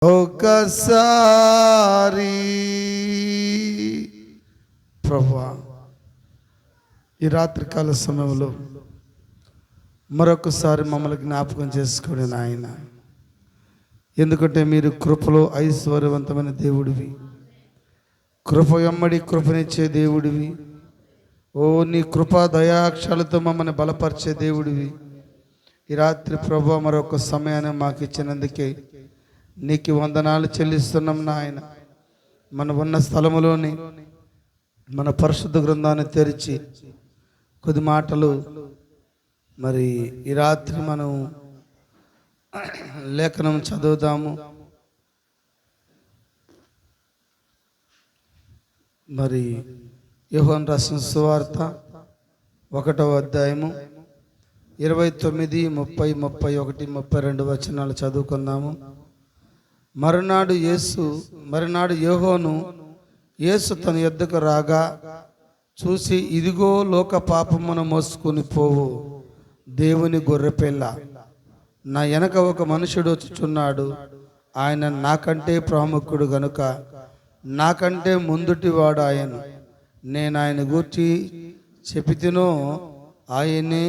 ఒకసారి ప్రభువా, ఈ రాత్రికాల సమయంలో మరొకసారి మమ్మల్ని జ్ఞాపకం చేసుకోండి నాయన. ఎందుకంటే మీరు కృపలో ఐశ్వర్యవంతమైన దేవుడివి, కృప ఎమ్మడి కృపనిచ్చే దేవుడివి. ఓ నీ కృపా దయాక్షాలతో మమ్మల్ని బలపరిచే దేవుడివి. ఈ రాత్రి ప్రభువా, మరొక సమయాన్ని మాకు ఇచ్చినందుకే నీకు వందనాలు చెల్లిస్తున్నాం నాయన. మన ఉన్న స్థలములోని మన పరిశుద్ధ గ్రంథాన్ని తెరిచి కొద్ది మాటలు మరి ఈ రాత్రి మనం లేఖనం చదువుదాము. మరి యోహాను రాసిన సువార్త 1వ అధ్యాయము 29, 30, 31, 32 వచనాలు చదువుకున్నాము. మరునాడు యోహాను యేసు తన యొద్దకు రాగా చూసి, ఇదిగో లోక పాపమును మోసుకొని పోవు దేవుని గొర్రెపిల్ల, నా వెనక ఒక మనుషుడు వచ్చుచున్నాడు. ఆయన నాకంటే ప్రాముఖ్యుడు గనుక నాకంటే ముందుటివాడు ఆయన. నేను ఆయన గూర్చి చెప్పితినో ఆయనే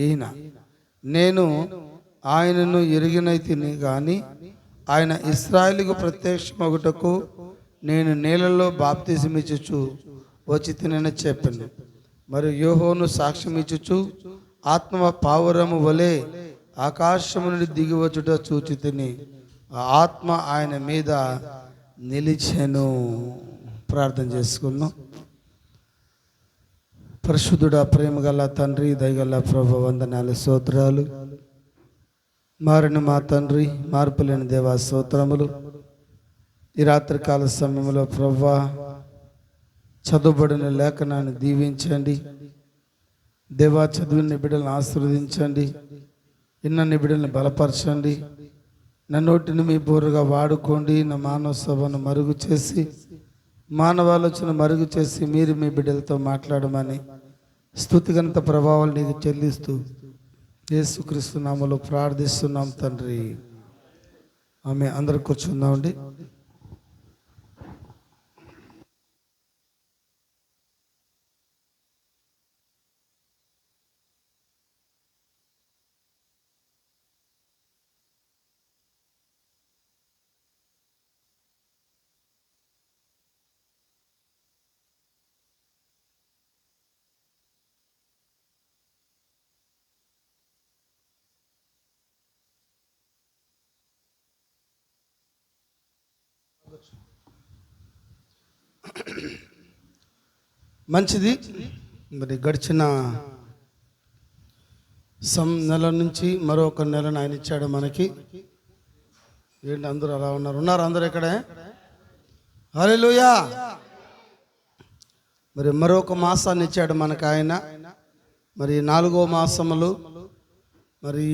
ఈయన. నేను ఆయనను ఎరిగినైతిని గాని ఆయన ఇశ్రాయేలుకు ప్రత్యక్షమగుటకు నేను నీళ్ళలో బాప్తిజమిచ్చుచు వచ్చి తినని చెప్పాను. మరియు యోహాను సాక్ష్యం ఇచ్చుచు, ఆత్మ పావురము వలె ఆకాశము నుండి దిగి వచ్చుట చూచి తిని, ఆ ఆత్మ ఆయన మీద నిలిచెను. ప్రార్థన చేసుకున్నాం. పరిశుద్ధుడా, ప్రేమ గల తండ్రి, దయగల ప్రభు, వందనాలు, స్తోత్రాలు. మారిన మా తండ్రి, మార్పులేని దేవా, స్తోత్రములు. ఈ రాత్రికాల సమయంలో ప్రభువా, చదువుబడిన లేఖనాన్ని దీవించండి దేవా. చదివిన బిడ్డలను ఆశీర్వదించండి, ఇన్న బిడ్డలను బలపరచండి. నా నోటిని మీ బోరుగా వాడుకోండి. నా మానవ సభను మరుగు చేసి, మానవాలోచన మరుగు చేసి మీరు మీ బిడ్డలతో మాట్లాడమని స్తుతిగంత ప్రభావాలు నీకు చెల్లిస్తూ యేసుక్రీస్తు నామములో ప్రార్థిస్తున్నాం తండ్రి, ఆమె. అందరూ కూర్చుందామండి. మంచిది. మరి గడిచిన నెల నుంచి మరొక నెలను ఆయన ఇచ్చాడు మనకి. ఏంటి అందరూ అలా ఉన్నారు అందరూ ఇక్కడే? హల్లెలూయా. మరి మరొక మాసాన్ని ఇచ్చాడు మనకు ఆయన. మరి 4వ మాసములు మరి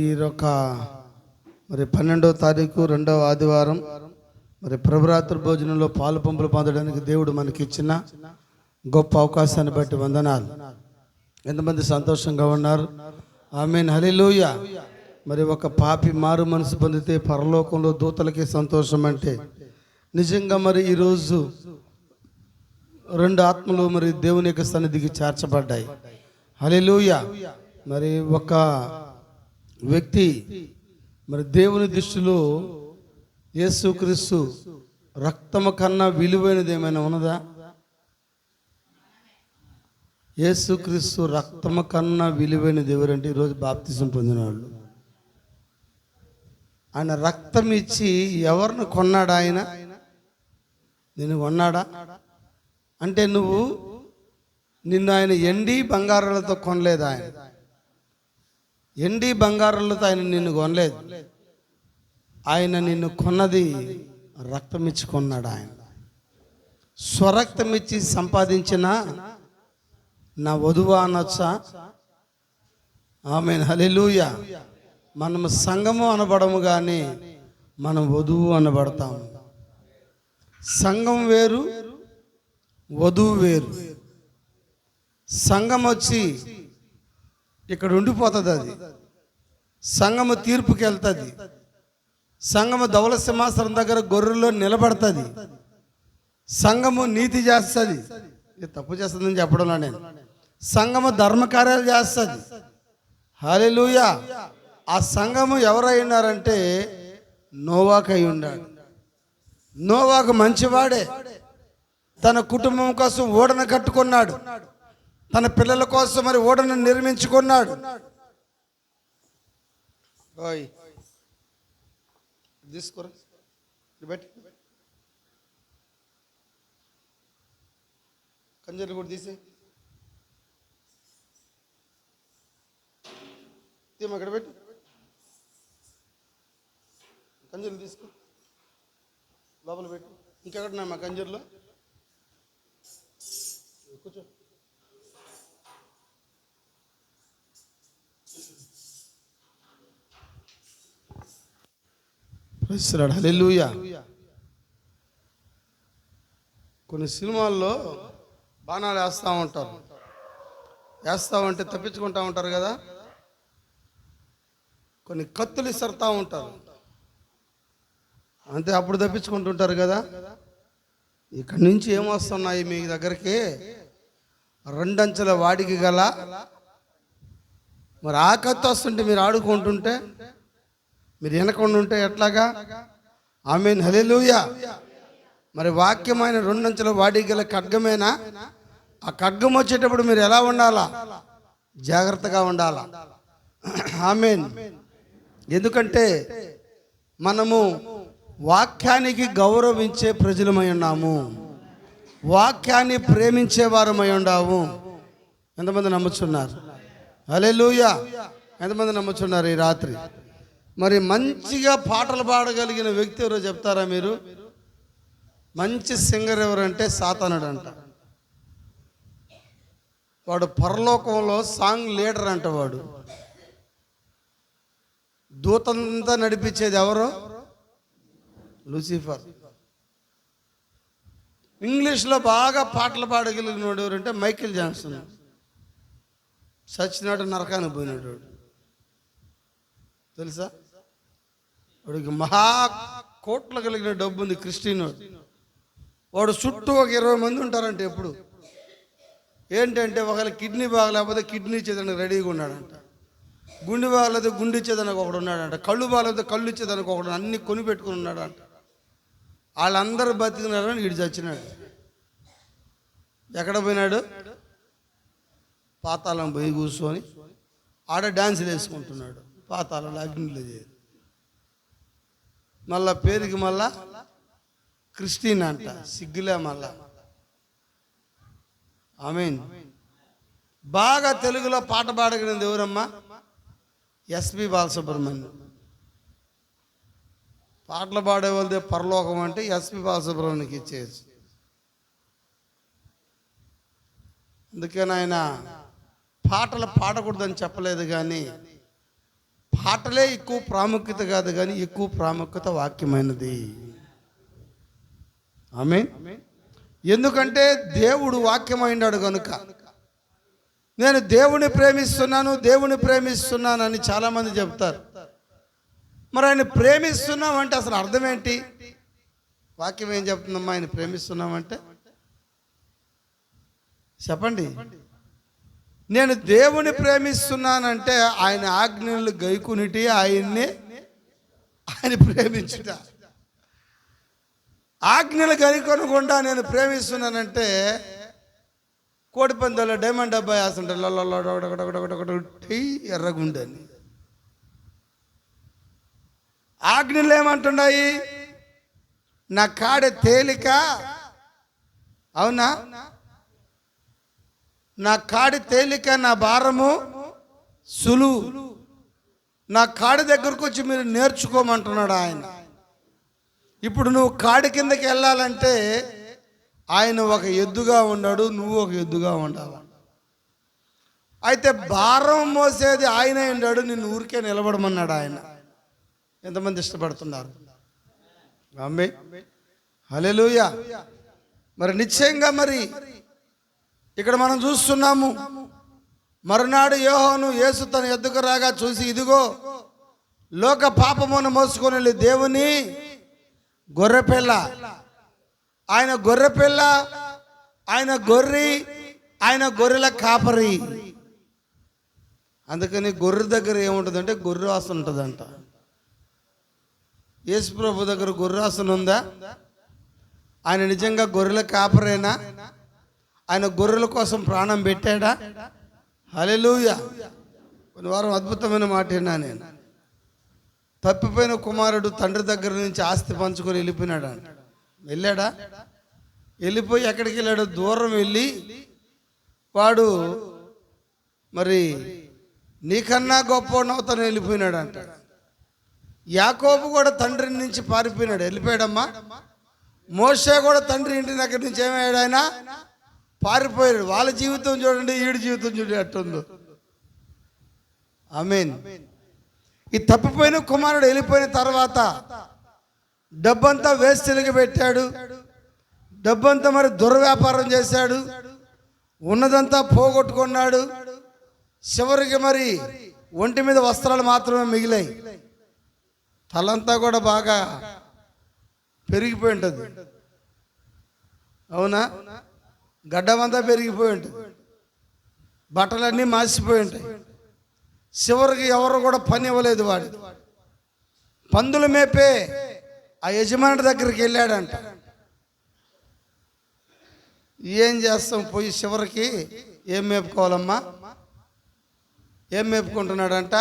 మరి 12వ తారీఖు 2వ ఆదివారం మరి ప్రభురాత్రి భోజనంలో పాలు పంపులు పొందడానికి దేవుడు మనకి ఇచ్చిన గొప్ప అవకాశాన్ని బట్టి వందనాలు. ఎంతమంది సంతోషంగా ఉన్నారు? ఆమేన్, హల్లెలూయా. మరి ఒక పాపి మారు మనసు పొందితే పరలోకంలో దూతలకి సంతోషం అంటే నిజంగా మరి ఈరోజు 2 ఆత్మలు మరి దేవుని యొక్క సన్నిధికి చేర్చబడ్డాయి. హల్లెలూయా. మరి ఒక వ్యక్తి మరి దేవుని దృష్టిలో యేసుక్రీస్తు రక్తము కన్నా విలువైనది ఏమైనా ఉన్నదా? యేసుక్రీస్తు రక్తము కన్నా విలువైనది ఎవరంటే ఈరోజు బాప్తిజం పొందిన వాళ్ళు. ఆయన రక్తం ఇచ్చి ఎవరిని కొన్నాడా? ఆయన నిన్ను కొన్నాడా? అంటే నిన్ను ఆయన ఎండి బంగారాలతో కొనలేదు. ఆయన ఎండి బంగారాలతో ఆయన నిన్ను కొనలేదు. ఆయన నిన్ను కొన్నది రక్తం ఇచ్చి కొన్నాడు. ఆయన స్వరక్తం ఇచ్చి సంపాదించిన నా వధువా అనొచ్చా? ఆమేన్, హల్లెలూయా. మనం సంఘము అనబడము కానీ మనం వధువు అనబడతాము. సంఘం వేరు, వధువు వేరు. సంఘం వచ్చి ఇక్కడ ఉండిపోతుంది. అది సంఘము తీర్పుకి వెళ్తుంది. సంఘము ధవల సింహాసనం దగ్గర గొర్రెల్లో నిలబడుతుంది. సంఘము నీతి చేస్తుంది. ఇది తప్పు చేస్తుందని చెప్పడంలో నేను. సంఘము ధర్మకార్యాలు చేస్తుంది. హల్లెలూయా. ఆ సంఘము ఎవరై ఉన్నారంటే నోవాకు అయి ఉన్నాడు. నోవాకు మంచివాడే. తన కుటుంబం కోసం ఓడను కట్టుకున్నాడు. తన పిల్లల కోసం మరి ఓడను నిర్మించుకున్నాడు. తీసుకోరా కంజర్లు కూడా తీసి అక్కడ పెట్టు. కంజర్లు తీసుకో, లోపల పెట్టు. ఇంకెక్కడ మా కంజర్లో కూర్చో. హల్లెలూయా. కొన్ని సినిమాల్లో బాణాలు వేస్తూ ఉంటారు. వేస్తామంటే తప్పించుకుంటూ ఉంటారు కదా. కొన్ని కత్తులు ఇసరుతూ ఉంటారు, అంతే, అప్పుడు తప్పించుకుంటుంటారు కదా. ఇక్కడి నుంచి ఏమొస్తున్నాయి మీ దగ్గరికి? రెండంచెల వాడికి గల మరి ఆ కత్తి వస్తుంటే మీరు ఆడుకుంటుంటే, మీరు వెనకుండా ఉంటే ఎట్లాగా? ఆమేన్, హల్లెలూయా. మరి వాక్యమైన రెండంచెల వాడికి గల ఖడ్గమేనా? ఆ ఖడ్గం వచ్చేటప్పుడు మీరు ఎలా ఉండాలా? జాగ్రత్తగా ఉండాలా. ఆమేన్. ఎందుకంటే మనము వాక్యానికి గౌరవించే ప్రజలమై ఉన్నాము. వాక్యాన్ని ప్రేమించే వారమై ఉన్నాము. ఎంతమంది నమ్ముచున్నారు? హల్లెలూయా. ఎంతమంది నమ్ముచున్నారు ఈ రాత్రి? మరి మంచిగా పాటలు పాడగలిగిన వ్యక్తి ఎవరో చెప్తారా మీరు? మంచి సింగర్ ఎవరంటే సాతానుడు అంట. వాడు పరలోకంలో సాంగ్ లీడర్ అంట. వాడు దూతంతా నడిపించేది ఎవరో? లూసిఫర్. ఇంగ్లీష్లో బాగా పాటలు పాడగలిగినోడు ఎవరంటే మైకేల్ జాక్సన్. సచ్చినాడు, నరకానికి పోయినాడు వాడు, తెలుసా? వాడికి మహా కోట్లు కలిగిన డబ్బు ఉంది. క్రిస్టియనోడు. వాడు చుట్టూ ఒక 20 మంది ఉంటారంట. ఎప్పుడు ఏంటంటే ఒకవేళ కిడ్నీ బాగలేకపోతే కిడ్నీ ఇచ్చేదానికి రెడీగా ఉన్నాడంట. గుండె బాగలేకపోతే గుండె ఇచ్చేదానికి ఒకడు ఉన్నాడంట. కళ్ళు బాగలేకపోతే కళ్ళు ఇచ్చేదానికి ఒకడు, అన్ని కొని పెట్టుకుని ఉన్నాడంట. వాళ్ళందరూ బతికినారని వీడు చచ్చినాడు. ఎక్కడ పోయినాడు? పాతాళం పోయి కూర్చొని ఆడ డ్యాన్సులు వేసుకుంటున్నాడు. పాతాళంలో అగ్నిలో చేరి మళ్ళా పేరుకి మళ్ళా క్రిస్టియన్ అంట. సిగ్గులే మళ్ళా. ఆమేన్. బాగా తెలుగులో పాట పాడగలిగింది ఎవరమ్మా? ఎస్పి బాలసుబ్రహ్మణ్యం. పాటలు పాడేవాళ్ళదే పరలోకం అంటే ఎస్పి బాలసుబ్రహ్మణ్యంకి ఇచ్చేయచ్చు. అందుకని ఆయన పాటలు పాడకూడదని చెప్పలేదు, కానీ పాటలే ఎక్కువ ప్రాముఖ్యత కాదు, కానీ ఎక్కువ ప్రాముఖ్యత వాక్యమైనది. ఆమేన్. ఎందుకంటే దేవుడు వాక్యమైనాడు కనుక. నేను దేవుని ప్రేమిస్తున్నాను, దేవుని ప్రేమిస్తున్నాను అని చాలామంది చెప్తారు. మరి ఆయన ప్రేమిస్తున్నామంటే అసలు అర్థం ఏంటి? వాక్యం ఏం చెప్తుందమ్మా? ఆయన ప్రేమిస్తున్నామంటే చెప్పండి. నేను దేవుని ప్రేమిస్తున్నానంటే ఆయన ఆజ్ఞలు గైకునిటి, ఆయన ప్రేమించుట. ఆజ్ఞలు గైకొనకుండా నేను ప్రేమిస్తున్నానంటే కోడిపందాలో డైమండ్ అబ్బాయి వేస్తుంటే లొల్లొక్కటి ఎర్రగుండని. ఆజ్ఞలు ఏమంటున్నాయి? నా కాడ తేలిక, అవునా? నా కాడి తేలిక, నా భారము సులువు. నా కాడి దగ్గరకు వచ్చి మీరు నేర్చుకోమంటున్నాడు ఆయన. ఇప్పుడు నువ్వు కాడి కిందకి వెళ్ళాలంటే ఆయన ఒక ఎద్దుగా ఉన్నాడు, నువ్వు ఒక ఎద్దుగా ఉండాలి. అయితే భారం మోసేది ఆయన ఉన్నాడు, నిన్ను ఊరికే నిలబడమన్నాడు ఆయన. ఎంతమంది ఇష్టపడుతున్నారు? ఆమేన్, హల్లెలూయా. మరి నిశ్చయంగా మరి ఇక్కడ మనం చూస్తున్నాము, మరునాడు యోహాను యేసు తన ఎద్దుకు రాగా చూసి, ఇదిగో లోక పాపమును మోసుకొని వెళ్ళి దేవుని గొర్రెపిల్ల. ఆయన గొర్రెపిల్ల, ఆయన గొర్రె, ఆయన గొర్రెల కాపరి. అందుకని గొర్రె దగ్గర ఏముంటుందంటే గొర్రె వాసన ఉంటుందంట. యేసు ప్రభు దగ్గర గొర్రె వాసన ఉందా? ఆయన నిజంగా గొర్రెల కాపరేనా? ఆయన గొర్రెల కోసం ప్రాణం పెట్టాడా? హల్లెలూయా. కొన్ని వారం అద్భుతమైన మాట విన్నా నేను. తప్పిపోయిన కుమారుడు తండ్రి దగ్గర నుంచి ఆస్తి పంచుకొని వెళ్ళిపోయినాడు. వెళ్ళాడా? వెళ్ళిపోయి ఎక్కడికి వెళ్ళాడు? దూరం వెళ్ళి వాడు మరి నీకన్నా గొప్పనవుతాను వెళ్ళిపోయినాడు అంట. యాకోబు కూడా తండ్రి నుంచి పారిపోయినాడు, వెళ్ళిపోయాడమ్మా. మోషే కూడా తండ్రి ఇంటి దగ్గర నుంచి ఏమయ్యాడు? ఆయన పారిపోయాడు. వాళ్ళ జీవితం చూడండి, ఈడి జీవితం చూడండి అట్టుందో. ఆమేన్. ఈ తప్పిపోయిన కుమారుడు వెళ్ళిపోయిన తర్వాత డబ్బంతా వేస్టెలుగా పెట్టాడు, డబ్బంతా మరి దుర్వ్యాపారం చేశాడు, ఉన్నదంతా పోగొట్టుకున్నాడు. చివరికి మరి ఒంటి మీద వస్త్రాలు మాత్రమే మిగిలాయి. తలంతా కూడా బాగా పెరిగిపోయి ఉంటుంది, అవునా? గడ్డమంతా పెరిగిపోయి ఉంటుంది, బట్టలన్నీ మాసిపోయి ఉంటాయి. చివరికి ఎవరు కూడా పని ఇవ్వలేదు. వాడు పందులు మేపే ఆ యజమాని దగ్గరికి వెళ్ళాడంట. ఏం చేస్తాం? పోయి చివరికి ఏం మేపుకోవాలమ్మా? ఏం మేపుకుంటున్నాడంట?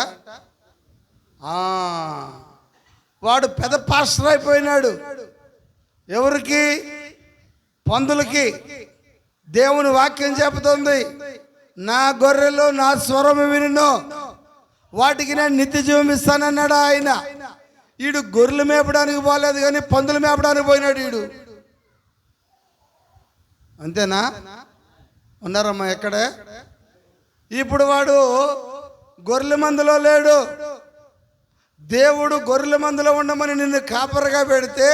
వాడు పెద్ద పాస్టర్ అయిపోయినాడు. ఎవరికి? పందులకి. దేవుని వాక్యం చెబుతుంది, నా గొర్రెలు నా స్వరం వినును, వాటికి నేను నిత్య జీవం ఇస్తానన్నాడు ఆయన. వీడు గొర్రెలు మేపడానికి పోలేదు కానీ పందులు మేపడానికి పోయినాడు వీడు. అంతేనా? ఉన్నారమ్మా ఎక్కడే? ఇప్పుడు వాడు గొర్రెల మందులో లేడు. దేవుడు గొర్రెల మందులో ఉండమని నిన్ను కాపరిగా పెడితే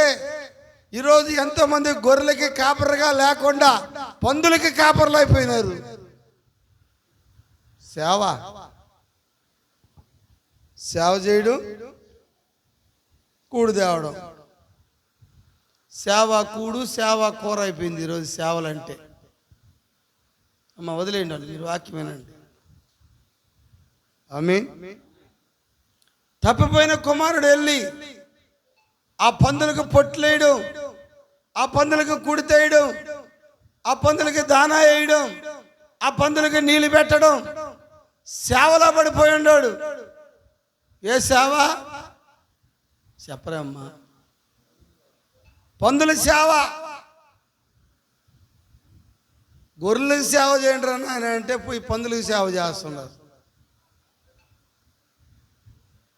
ఈరోజు ఎంతోమంది గొర్రెలకి కాపరిగా లేకుండా పందులకి కాపర్లు అయిపోయినారు. సేవ చేయడం, కూడు తేవడం. సేవ కూడు, సేవ కూర అయిపోయింది ఈరోజు సేవలంటే. అమ్మ వదిలేయండి వాళ్ళు, మీరు వాక్యమేనండి. ఆమేన్. తప్పిపోయిన కుమారుడు వెళ్ళి ఆ పందులకు పొట్లేయడం, ఆ పందులకు కుడితేయడం, ఆ పందులకి దానా వేయడం, ఆ పందులకి నీళ్ళు పెట్టడం, సేవలో పడిపోయి ఉన్నాడు. ఏ సేవ? చెప్పరే అమ్మా. పందుల సేవ. గొర్రెలకు సేవ చేయండి అని ఆయన అంటే పోయి పందులకు సేవ చేస్తున్నారు.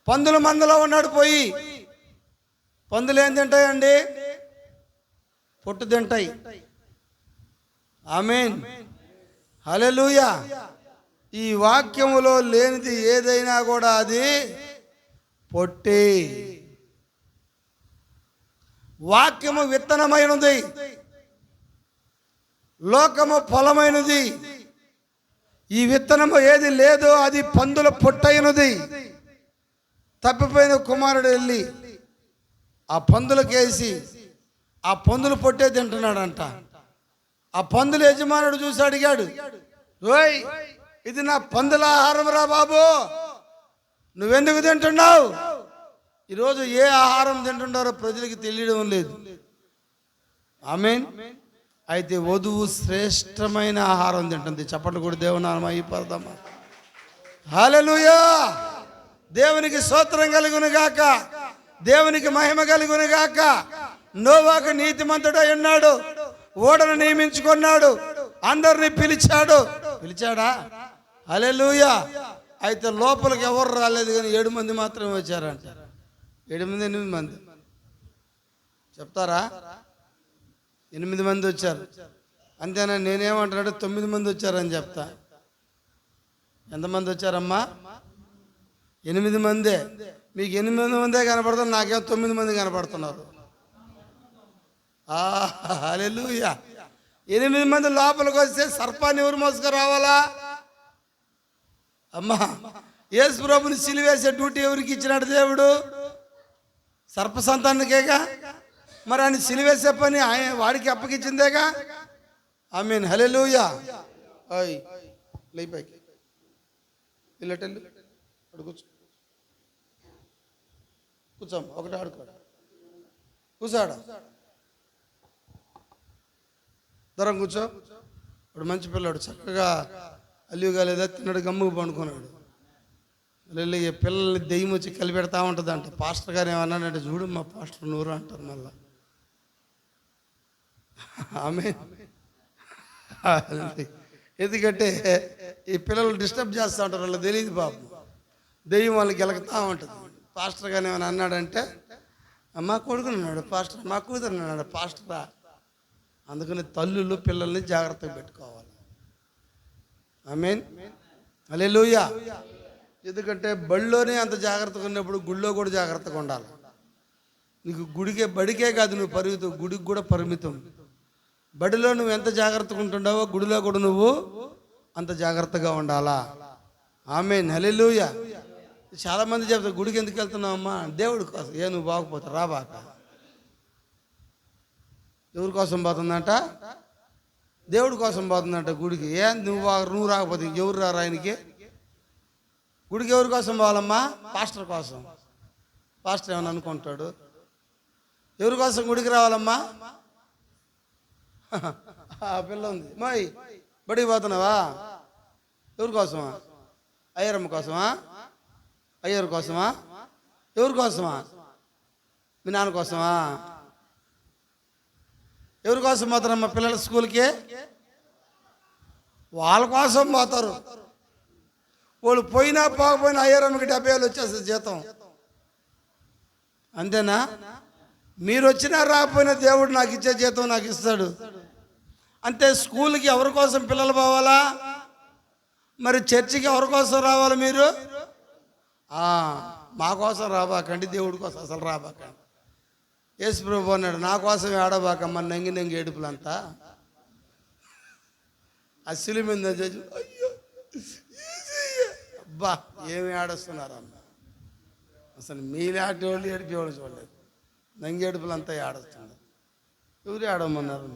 పందుల మందలో ఉన్నాడు పోయి. పందులు ఏం తింటాయండి? పొట్టు తింటాయి. ఆమేన్. హల్లెలూయా. ఈ వాక్యములో లేనిది ఏదైనా కూడా అది పొట్టి. వాక్యము విత్తనమైనది, లోకము ఫలమైనది. ఈ విత్తనము ఏది లేదో అది పందుల పొట్టైనది. తప్పిపోయిన కుమారుడు వెళ్ళి ఆ పందులకేసి ఆ పందులు పొట్టే తింటున్నాడంట. ఆ పందుల యజమానుడు చూసి అడిగాడు, ఓయ్ ఇది నా పందుల ఆహారం రా బాబు, నువ్వెందుకు తింటున్నావు? ఈరోజు ఏ ఆహారం తింటున్నారో ప్రజలకు తెలియడం లేదు. ఆమేన్. అయితే వధువు శ్రేష్టమైన ఆహారం తింటుంది. చప్పట్లు కూడా దేవునామా ఈ పడదామా. హల్లెలూయా. దేవునికి స్తోత్రం కలుగును గాక, దేవునికి మహిమ కలుగును గాక. నోవాకు నీతిమంతుడై ఉన్నాడు, ఓడను నియమించుకున్నాడు, అందరిని పిలిచాడా? హల్లెలూయా. అయితే లోపలికి ఎవరు రాలేదు కానీ 7 మంది మాత్రమే వచ్చారంట. 7 మంది 8 మంది చెప్తారా? 8 మంది వచ్చారు. అంతేనా? నేనేమంటున్నాడు 9 మంది వచ్చారని చెప్తా. ఎంతమంది వచ్చారమ్మా? 8 మందే. మీకు 8 మందే కనపడుతున్నారు, నాకేమో 9 మంది కనపడుతున్నారు. హల్లెలూయా. 8 మంది లోపలికి వస్తే సర్పాన్ని ఎవరు మోసుకు రావాలా? అమ్మా యేసు ప్రభుని సిలువేసే డ్యూటీ ఎవరికి ఇచ్చినాడు దేవుడు? సర్ప సంతానికేగా. మరి ఆయన సిలువేసే పని ఆయన వాడికి అప్పగించిందేగా. ఆమేన్, హల్లెలూయా. ఓయ్ లేపైకి ఇల్లటెల్లు కూర్చో, కూర్చోమ్మ, ఒకటి ఆడుకోడు, కూర్చోడా, దూరం కూర్చో. ఇప్పుడు మంచి పిల్లాడు, చక్కగా అల్లిగా లేదా తిన్నాడు, గమ్ముకు పండుకున్నాడు. మళ్ళీ పిల్లల్ని దెయ్యం వచ్చి కలిపెడతా ఉంటుంది అంట. పాస్టర్ గారు ఏమన్నాడంటే, చూడు మా పాస్టర్ నూరు అంటారు మళ్ళా. ఆమేన్. ఎందుకంటే ఈ పిల్లలు డిస్టర్బ్ చేస్తూ ఉంటారు, వాళ్ళు తెలియదు పాపం. దెయ్యం వాళ్ళకి గెలుగుతూ ఉంటుంది. పాస్టర్ గారు ఏమైనా అన్నాడంటే, మా కొడుకున్నాడు పాస్టర్, మా కూతురు అన్నాడు పాస్టరా. అందుకని తల్లులు పిల్లల్ని జాగ్రత్తగా పెట్టుకోవాలి. ఆమేన్, హల్లెలూయా. ఎందుకంటే బడిలోనే అంత జాగ్రత్తగా ఉన్నప్పుడు గుడిలో కూడా జాగ్రత్తగా ఉండాలి. నీకు బడికే కాదు నువ్వు పరిమితం, గుడికి కూడా పరిమితం. బడిలో నువ్వు ఎంత జాగ్రత్తగా ఉంటుండావో గుడిలో కూడా నువ్వు అంత జాగ్రత్తగా ఉండాలా. ఆమేన్, హల్లెలూయా. చాలామంది చెప్తారు, గుడికి ఎందుకు వెళ్తున్నావమ్మా? దేవుడి కోసం. నువ్వు బాగుపోతావు, రాబాక. ఎవరి కోసం పోతుందంట? దేవుడి కోసం పోతుందంట గుడికి. నువ్వు రాకపోతే ఎవరు రారు ఆయనకి? గుడికి ఎవరి కోసం పోవాలమ్మా? పాస్టర్ కోసం. పాస్టర్ ఏమని అనుకుంటాడు? ఎవరి కోసం గుడికి రావాలమ్మా? ఆ పిల్ల ఉంది, మాయ్ బడికి పోతున్నావా? ఎవరి కోసమా? అయ్యరమ్మ కోసమా? అయ్యర్ కోసమా? ఎవరి కోసమా? మీ నాన్న కోసమా? ఎవరి కోసం పోతారమ్మా పిల్లల స్కూల్కి? వాళ్ళ కోసం పోతారు. వాళ్ళు పోయినా పోకపోయినా అయ్యరమ్మకి 70,000 వచ్చేస్తుంది జీతం. అంతేనా? మీరు వచ్చినా రాకపోయినా దేవుడు నాకు ఇచ్చే జీతం నాకు ఇస్తాడు. అంతే. స్కూల్కి ఎవరి కోసం పిల్లలు పోవాలా? మరి చర్చికి ఎవరి కోసం రావాలి మీరు? మా కోసం రాబాకండి, దేవుడి కోసం అసలు రాబాకండి. యేసు ప్రభు అన్నాడు, నా కోసం ఏడబాకమ్మ నంగి ఏడుపులంతా. ఆ సిలువ మీద అయ్యో అబ్బా ఏమి ఏడుస్తున్నారమ్మ. అసలు మీలాంటి వాళ్ళు ఏడిపేవాళ్ళు చూడలేదు. నంగి ఏడుపులంతా ఏడుస్తున్నారు. ఎవరు ఏడవమన్నారు?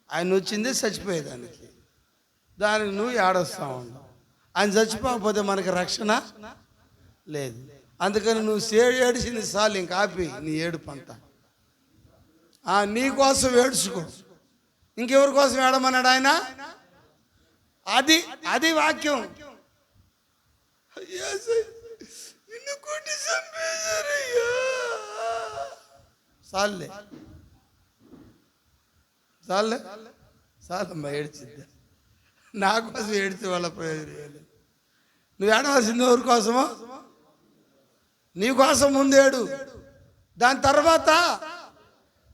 ఆయన వచ్చిందే చచ్చిపోయేదానికి, దానికి నువ్వు ఏడొస్తా ఉన్నావు. ఆయన చచ్చిపోకపోతే మనకి రక్షణ లేదు. అందుకని నువ్వు ఏడిసింది చాలు, ఇంక ఆపి నీ ఏడుపు అంతా. నీ కోసం ఏడుచుకో, ఇంకెవరి కోసం ఏడమన్నాడు ఆయన? అది వాక్యం. నిన్ను కొట్టి చంపేశారయ్యా. చాలే చాలే చాలమ్మా ఏడ్చిద్దా. నా కోసం ఏడితే వాళ్ళ ప్రయోజనం. నువ్వు ఏడవలసింది ఎవరి కోసమో? నీ కోసం ముందు ఏడు, దాని తర్వాత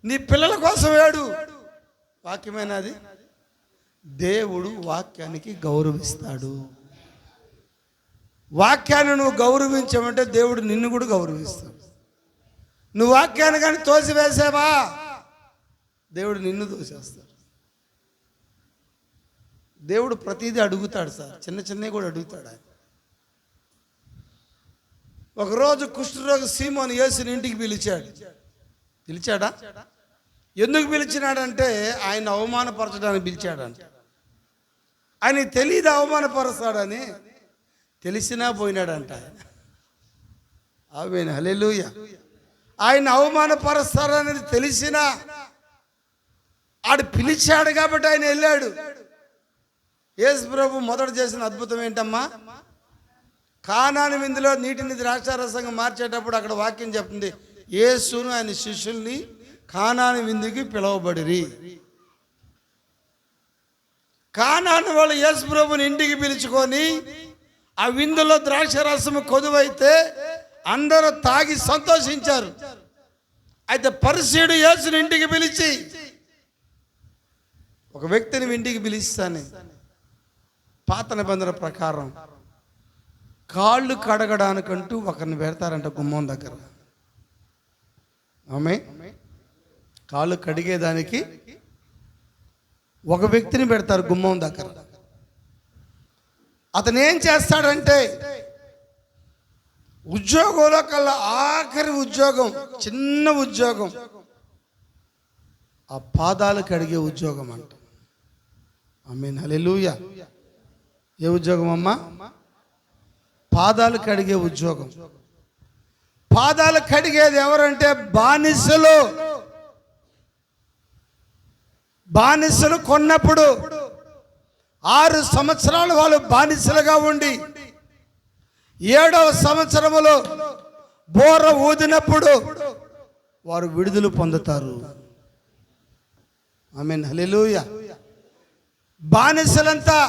నీ పిల్లల కోసం ఏడు. వాక్యమైనది. దేవుడు వాక్యానికి గౌరవిస్తాడు. వాక్యాన్ని నువ్వు గౌరవించమంటే దేవుడు నిన్ను కూడా గౌరవిస్తాడు. నువ్వు వాక్యాన్ని కానీ తోసివేసావా, దేవుడు నిన్ను తోసేస్తాడు. దేవుడు ప్రతిదీ అడుగుతాడు సార్, చిన్నవి కూడా అడుగుతాడు ఆయన. ఒకరోజు కుష్ఠరోగి సీమోను యేసుని ఇంటికి పిలిచాడా? ఎందుకు పిలిచినాడంటే ఆయన అవమానపరచడానికి పిలిచాడంట. ఆయనకి తెలియదు అవమానపరుస్తాడని, తెలిసినా పోయినాడంట. ఆమేన్, హల్లెలూయా. ఆయన అవమానపరుస్తాడనేది తెలిసినా ఆడు పిలిచాడు కాబట్టి ఆయన వెళ్ళాడు. యేసు ప్రభు మొదట చేసిన అద్భుతం ఏంటమ్మా? కానాను విందులో నీటిని ద్రాక్షారసంగా మార్చేటప్పుడు అక్కడ వాక్యం చెప్తుంది, యేసును ఆయన శిష్యుల్ని కానాను విందుకి పిలువబడిరి. కానాను వాళ్ళు యేసు ప్రభుని ఇంటికి పిలుచుకొని ఆ విందులో ద్రాక్షారసము కొదువైతే అందరూ తాగి సంతోషించారు. అయితే పరిసయ్యుడు యేసుని ఇంటికి పిలిచి, ఒక వ్యక్తిని ఇంటికి పిలిస్తాను, పాత నిబంధన ప్రకారం కాళ్ళు కడగడానికంటూ ఒకరిని పెడతారంట గుమ్మం దగ్గర. ఆమె కాళ్ళు కడిగేదానికి ఒక వ్యక్తిని పెడతారు గుమ్మం దగ్గర. అతను ఏం చేస్తాడంటే ఉద్యోగంలో కల్లా ఆఖరి ఉద్యోగం, చిన్న ఉద్యోగం, ఆ పాదాలు కడిగే ఉద్యోగం అంట. ఆమేన్, హల్లెలూయా. ఏ ఉద్యోగం అమ్మా? పాదాలు కడిగే ఉద్యోగం. పాదాలు కడిగేది ఎవరంటే బానిసలు. బానిసలు కొన్నప్పుడు 6 సంవత్సరాలు వాళ్ళు బానిసలుగా ఉండి 7వ సంవత్సరములో బోర ఊదినప్పుడు వారు విడుదల పొందుతారు. ఆమేన్, హల్లెలూయా. బానిసలంతా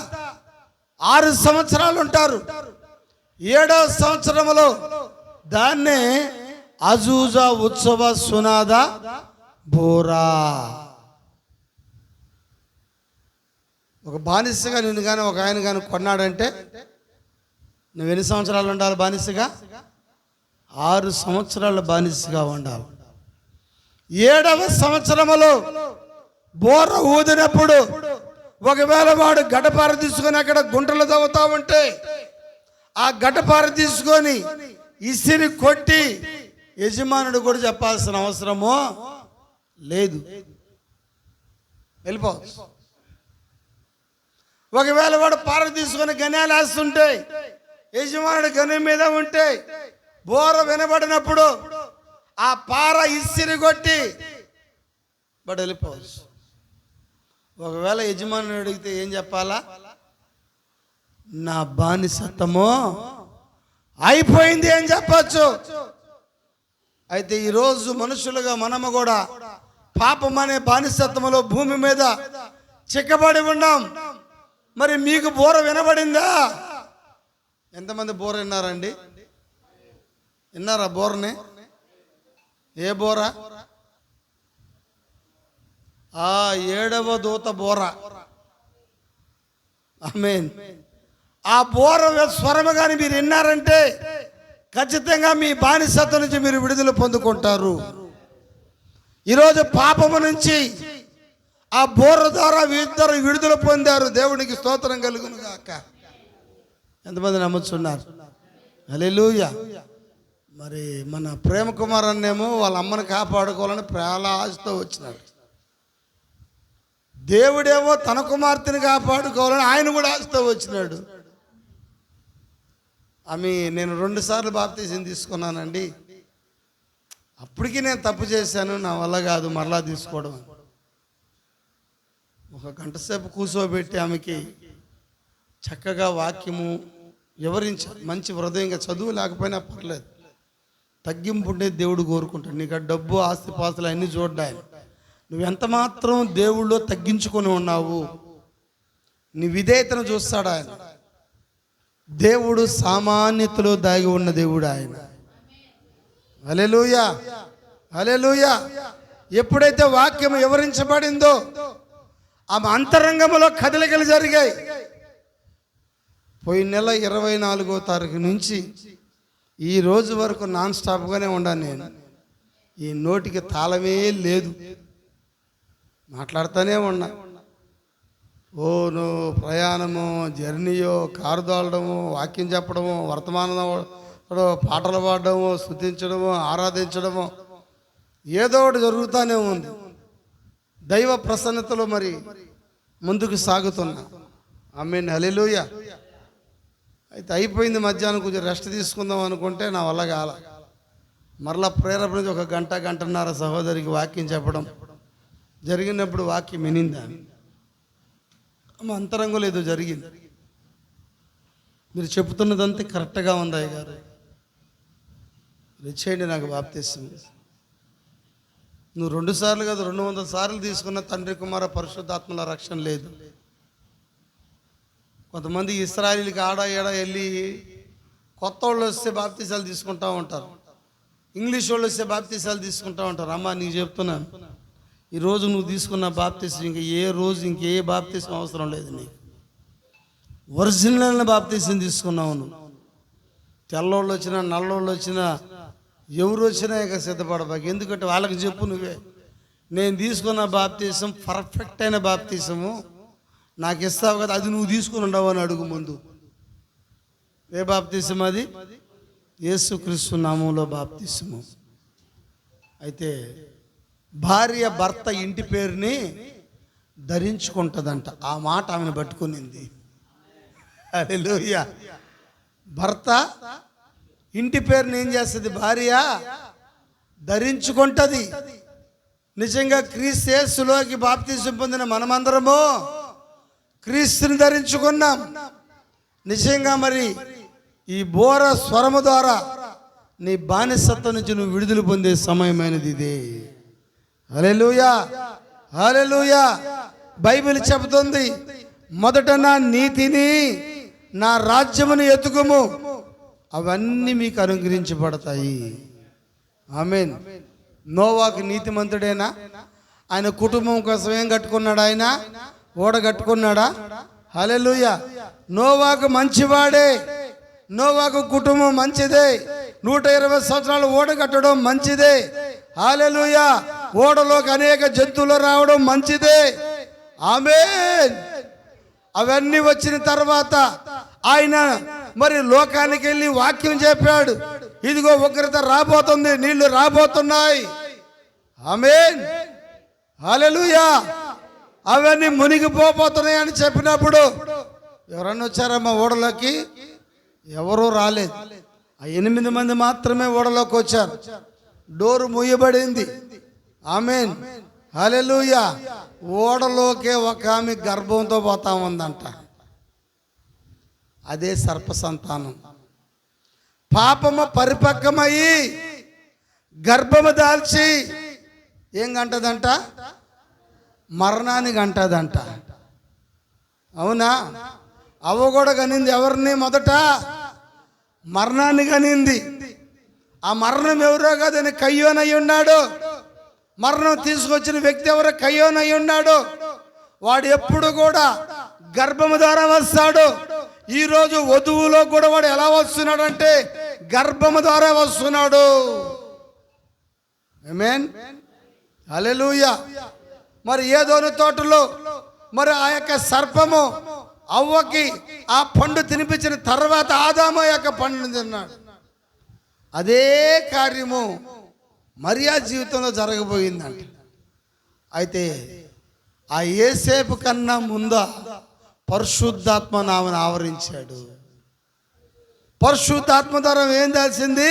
6 సంవత్సరాలు ఉంటారు. 7వ సంవత్సరములో దాన్నే అజూజా ఉత్సవ సునాద బోరా. ఒక బానిసగా నిన్ను కానీ ఒక ఆయన కానీ కొన్నాడంటే నువ్వు ఎన్ని సంవత్సరాలు ఉండాలి బానిసగా? 6 సంవత్సరాల బానిసగా ఉండాలి. 7వ సంవత్సరములో బోర ఊదినప్పుడు ఒకవేళ వాడు గడ్డపార తీసుకొని అక్కడ గుంటలు తవ్వుతా ఉంటే ఆ గడ్డపార తీసుకొని ఇసిరి కొట్టి యజమానుడు కూడా చెప్పాల్సిన అవసరమో లేదు, వెళ్ళిపోవచ్చు. ఒకవేళ వాడు పార తీసుకొని గణ్యాలు వేస్తుంటే యజమానుడు గని మీద ఉంటే బోర వినబడినప్పుడు ఆ పార ఇసిరి కొట్టి వాడు వెళ్ళిపోవచ్చు. ఒకవేళ యజమానుడు అడిగితే ఏం చెప్పాలా? నా బానిసత్వము అయిపోయింది అని చెప్పచ్చు. అయితే ఈరోజు మనుషులుగా మనము కూడా పాపం అనే బానిసత్వంలో భూమి మీద చిక్కబడి ఉన్నాం. మరి మీకు బోర వినబడిందా? ఎంతమంది బోర విన్నారండి? విన్నారా బోరని? ఏ బోర? 7వ దూత బోర. ఆమేన్. ఆ బోర స్వరము కానీ మీరు విన్నారంటే ఖచ్చితంగా మీ బానిసత్వం నుంచి మీరు విడుదల పొందుకుంటారు. ఈరోజు పాపము నుంచి ఆ బోర ద్వారా ఇద్దరు విడుదల పొందారు. దేవునికి స్తోత్రం కలుగును గాక. ఎంతమంది నమ్ముతున్నారు? హల్లెలూయా. మరి మన ప్రేమ కుమార్ అన్నేమో వాళ్ళ అమ్మని కాపాడుకోవాలని చాలా ఆశతో వచ్చినాడు. దేవుడేమో తన కుమార్తెని కాపాడుకోవాలని ఆయన కూడా ఆశతో వచ్చినాడు. నేను 2 సార్లు బాప్తీసం తీసుకున్నానండి. అప్పటికి నేను తప్పు చేశాను, నా వల్ల కాదు మరలా తీసుకోవడం. 1 గంట సేపు కూర్చోబెట్టి ఆమెకి చక్కగా వాక్యము వివరించారు. మంచి హృదయంగా, చదువు లేకపోయినా పర్లేదు, తగ్గింపు ఉండే దేవుడు కోరుకుంటాడు. నీకు ఆ డబ్బు ఆస్తిపాస్తులు అన్నీ చూడ్డాయి. నువ్వు ఎంత మాత్రం దేవుళ్ళో తగ్గించుకొని ఉన్నావు, నీ విధేయతను చూస్తాడు ఆయన. దేవుడు సామాన్యతలో దాగి ఉన్న దేవుడు ఆయన. హల్లెలూయా, హల్లెలూయా. ఎప్పుడైతే వాక్యం వివరించబడిందో ఆమె అంతరంగంలో కదలికలు జరిగాయి. పోయిన నెల 24వ తారీఖు నుంచి ఈ రోజు వరకు నాన్ స్టాప్గానే ఉన్నాను నేను. ఈ నోటికి తాళమే లేదు, మాట్లాడుతూనే ఉన్నా. ప్రయాణము, జర్నీయో, కారు తోలడము, వాక్యం చెప్పడము, వర్తమానం పాటలు పాడడము, స్తుతించడము, ఆరాధించడము, ఏదో ఒకటి జరుగుతూనే ఉంది. దైవ ప్రసన్నతలో మరి ముందుకు సాగుతున్నా. ఆమేన్, హల్లెలూయా. అయితే అయిపోయింది. మధ్యాహ్నం కొంచెం రెస్ట్ తీసుకుందాం అనుకుంటే నా వల్ల కాల. మరలా ప్రేరేపణ 1 గంట, గంటన్నర సహోదరికి వాక్యం చెప్పడం జరిగినప్పుడు వాక్యం వినిందా? అంతరంగంలో ఏదో జరిగింది. మీరు చెప్తున్నదంతా కరెక్ట్గా ఉంది అయ్య గారు, ఇచ్చేయండి నాకు బాప్తిసం. నువ్వు 2 సార్లు కాదు 200 సార్లు తీసుకున్న తండ్రి కుమార పరిశుద్ధాత్మల రక్షణ లేదు. కొంతమంది ఇశ్రాయేలుకి ఆడ ఏడ వెళ్ళి కొత్త వాళ్ళు వస్తే బాప్తిసాలు తీసుకుంటూ ఉంటారు, ఇంగ్లీష్ వాళ్ళు వస్తే బాప్తిసాలు తీసుకుంటూ ఉంటారు. అమ్మ నీకు చెప్తున్నాను, ఈరోజు నువ్వు తీసుకున్న బాప్తిసం ఇంకా ఏ రోజు ఇంకే బాప్తిసం అవసరం లేదు. నీకు ఒరిజినల్ బాప్తిసం తీసుకున్నావు. నువ్వు తెల్లోళ్ళు వచ్చినా నల్లోళ్ళు వచ్చినా ఎవరు వచ్చినా ఇక సిద్ధపడబాకు. ఎందుకంటే వాళ్ళకి చెప్పు నువ్వే, నేను తీసుకున్న బాప్తిసం పర్ఫెక్ట్ అయిన బాప్తిసము, నాకు ఇస్తావు కదా, అది నువ్వు తీసుకుని ఉండవు అని అడుగు ముందు. ఏ బాప్తిసం అది? యేసుక్రీస్తు నామంలో బాప్తిస్మము. అయితే భార్య భర్త ఇంటి పేరుని ధరించుకుంటుందంట. ఆ మాట ఆమెను పట్టుకునింది. హల్లెలూయా. భర్త ఇంటి పేరుని ఏం చేస్తుంది? భార్య ధరించుకుంటుంది. నిజంగా క్రీస్తు యేసులోకి బాప్తిసం పొందిన మనమందరము క్రీస్తుని ధరించుకున్నాం. నిజంగా మరి ఈ బోర స్వరము ద్వారా నీ బానిసత్వం నుంచి నువ్వు విడుదల పొందే సమయమైనది ఇదే. హల్లెలూయా, హల్లెలూయా. బైబిల్ చెబుతుంది, మొదట నా నీతిని నా రాజ్యమును ఎతుకుము, అవన్నీ మీకు అనుగ్రహించబడతాయి. ఆమేన్. నోవాకు నీతిమంతుడేనా? ఆయన కుటుంబం కోసం ఏం కట్టుకున్నాడు? ఆయన ఓడ కట్టుకున్నాడా? హల్లెలూయా. నోవాకు మంచివాడే, నోవాకు కుటుంబం మంచిదే. 120 సంవత్సరాలు ఓడ కట్టడం మంచిదే. హల్లెలూయా. ఓడలోకి అనేక జంతువులు రావడం మంచిదే. ఆమేన్. అవన్నీ వచ్చిన తర్వాత ఆయన మరి లోకానికి వెళ్ళి వాక్యం చెప్పాడు. ఇదిగో ఉగ్రత రాబోతుంది, నీళ్లు రాబోతున్నాయి. ఆమేన్, హల్లెలూయా. అవన్నీ మునిగిపోతున్నాయి అని చెప్పినప్పుడు ఎవరన్నా వచ్చారమ్మా ఓడలోకి? ఎవరూ రాలేదు. ఆ 8 మంది మాత్రమే ఓడలోకి వచ్చారు. డోరు మూయబడింది. ఆమేన్, హల్లెలూయా. ఓడలోకే ఒక ఆమె గర్భంతో పోతా ఉందంట. అదే సర్ప సంతానం. పాపము పరిపక్వమయ్యి గర్భము దాల్చి ఏం గంటదంట? మరణాన్ని గంటదంట. అవునా? అవ్వ కూడా కనింది ఎవరిని? మొదట మరణాన్ని కనింది. ఆ మరణం ఎవరో కాదని కయ్యోనయ్యి ఉన్నాడు. మరణం తీసుకొచ్చిన వ్యక్తి ఎవరో కయ్యోనయ్యి ఉన్నాడు. వాడు ఎప్పుడు కూడా గర్భము ద్వారా వస్తాడు. ఈరోజు వధువులో కూడా వాడు ఎలా వస్తున్నాడు అంటే గర్భము ద్వారా వస్తున్నాడు. ఆమేన్, హల్లెలూయా. మరి ఏదోని తోటలో మరి ఆ యొక్క సర్పము అవ్వకి ఆ పండు తినిపించిన తర్వాత ఆదాము యొక్క పండును తిన్నాడు. అదే కార్యము మరియా జీవితంలో జరగబోయిందంట. అయితే ఆ యేసేపు కన్నా ముందా పరిశుద్ధాత్మ ఆమెను ఆవరించాడు. పరిశుద్ధాత్మ ద్వారా ఏం దాల్చింది?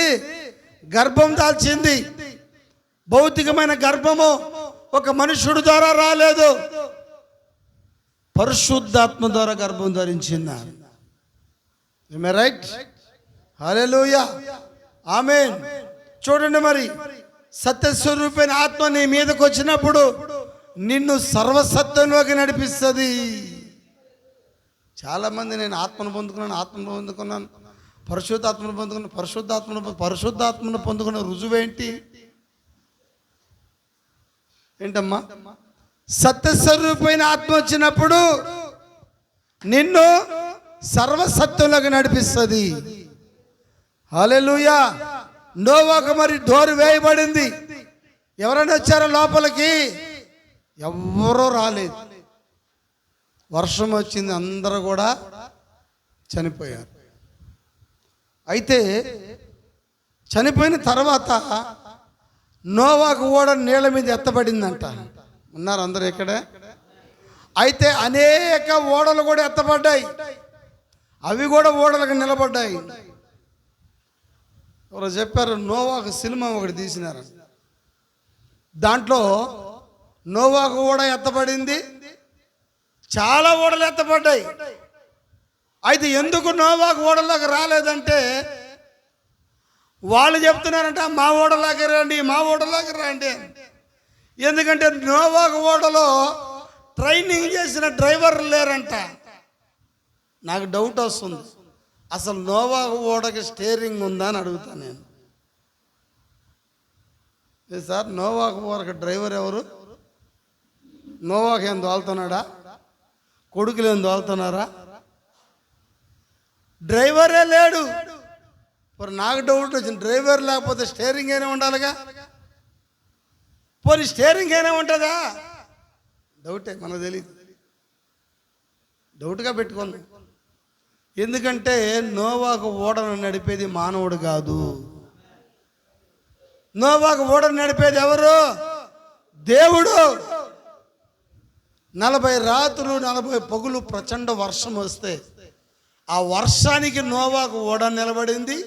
గర్భం దాల్చింది. భౌతికమైన గర్భము ఒక మనుషుడు ద్వారా రాలేదు, పరిశుద్ధాత్మ ద్వారా గర్భం ధరించింది. రైట్? హల్లెలూయా, ఆమేన్. చూడండి, మరి సత్యస్వరూపైన ఆత్మ నీ మీదకి వచ్చినప్పుడు నిన్ను సర్వసత్యంలోకి నడిపిస్తుంది. చాలామంది నేను ఆత్మను పొందుకున్నాను, పరిశుద్ధాత్మను పొందుకున్నాను, పరిశుద్ధాత్మను పొందుకున్న రుజువేంటి? ఏంటమ్మా? సత్యస్వరూపమైన ఆత్మ వచ్చినప్పుడు నిన్ను సర్వసత్యంలోకి నడిపిస్తుంది. హల్లెలూయా. నోవాకు మరి డోరు వేయబడింది. ఎవరైనా వచ్చారో లోపలికి? ఎవ్వరూ రాలేదు. వర్షం వచ్చింది, అందరూ కూడా చనిపోయారు. అయితే చనిపోయిన తర్వాత నోవాకు ఓడ నీళ్ళ మీద ఎత్తబడిందంట. ఉన్నారు అందరూ ఇక్కడే? అయితే అనేక ఓడలు కూడా ఎత్తబడ్డాయి. అవి కూడా ఓడలకు నిలబడ్డాయి. ఎవరో చెప్పారు, నోవాకు సినిమా ఒకటి తీసినారు. దాంట్లో నోవాకు ఓడ ఎత్తబడింది, చాలా ఓడలు ఎత్తబడ్డాయి. అయితే ఎందుకు నోవాకు ఓడలోకి రాలేదంటే వాళ్ళు చెప్తున్నారంట, మా ఓడలోకి రండి, మా ఓడలోకి రండి. ఎందుకంటే నోవాకు ఓడలో ట్రైనింగ్ చేసిన డ్రైవర్ లేరంట. నాకు డౌట్ వస్తుంది, అసలు నోవాకు ఓడకి స్టీరింగ్ ఉందా అని అడుగుతాను నేను. సార్, నోవాకు ఓడకి డ్రైవర్ ఎవరు? నోవాకు ఏం దోలుతున్నాడా? కొడుకులు ఏం దోలుతున్నారా? డ్రైవరే లేడు. మరి నాకు డౌట్ వచ్చింది, డ్రైవర్ లేకపోతే స్టీరింగ్ అయినా ఉండాలిగా. పోనీ స్టీరింగ్ అయినా ఉంటుందా? డౌటే, మనకు తెలియదు. డౌట్గా పెట్టుకోండి. ఎందుకంటే నోవాకు ఓడను నడిపేది మానవుడు కాదు. నోవాకు ఓడను నడిపేది ఎవరు? దేవుడు. 40 రాత్రులు 40 పగులు ప్రచండ వర్షం వస్తే ఆ వర్షానికి నోవాకు ఓడ నిలబడింది.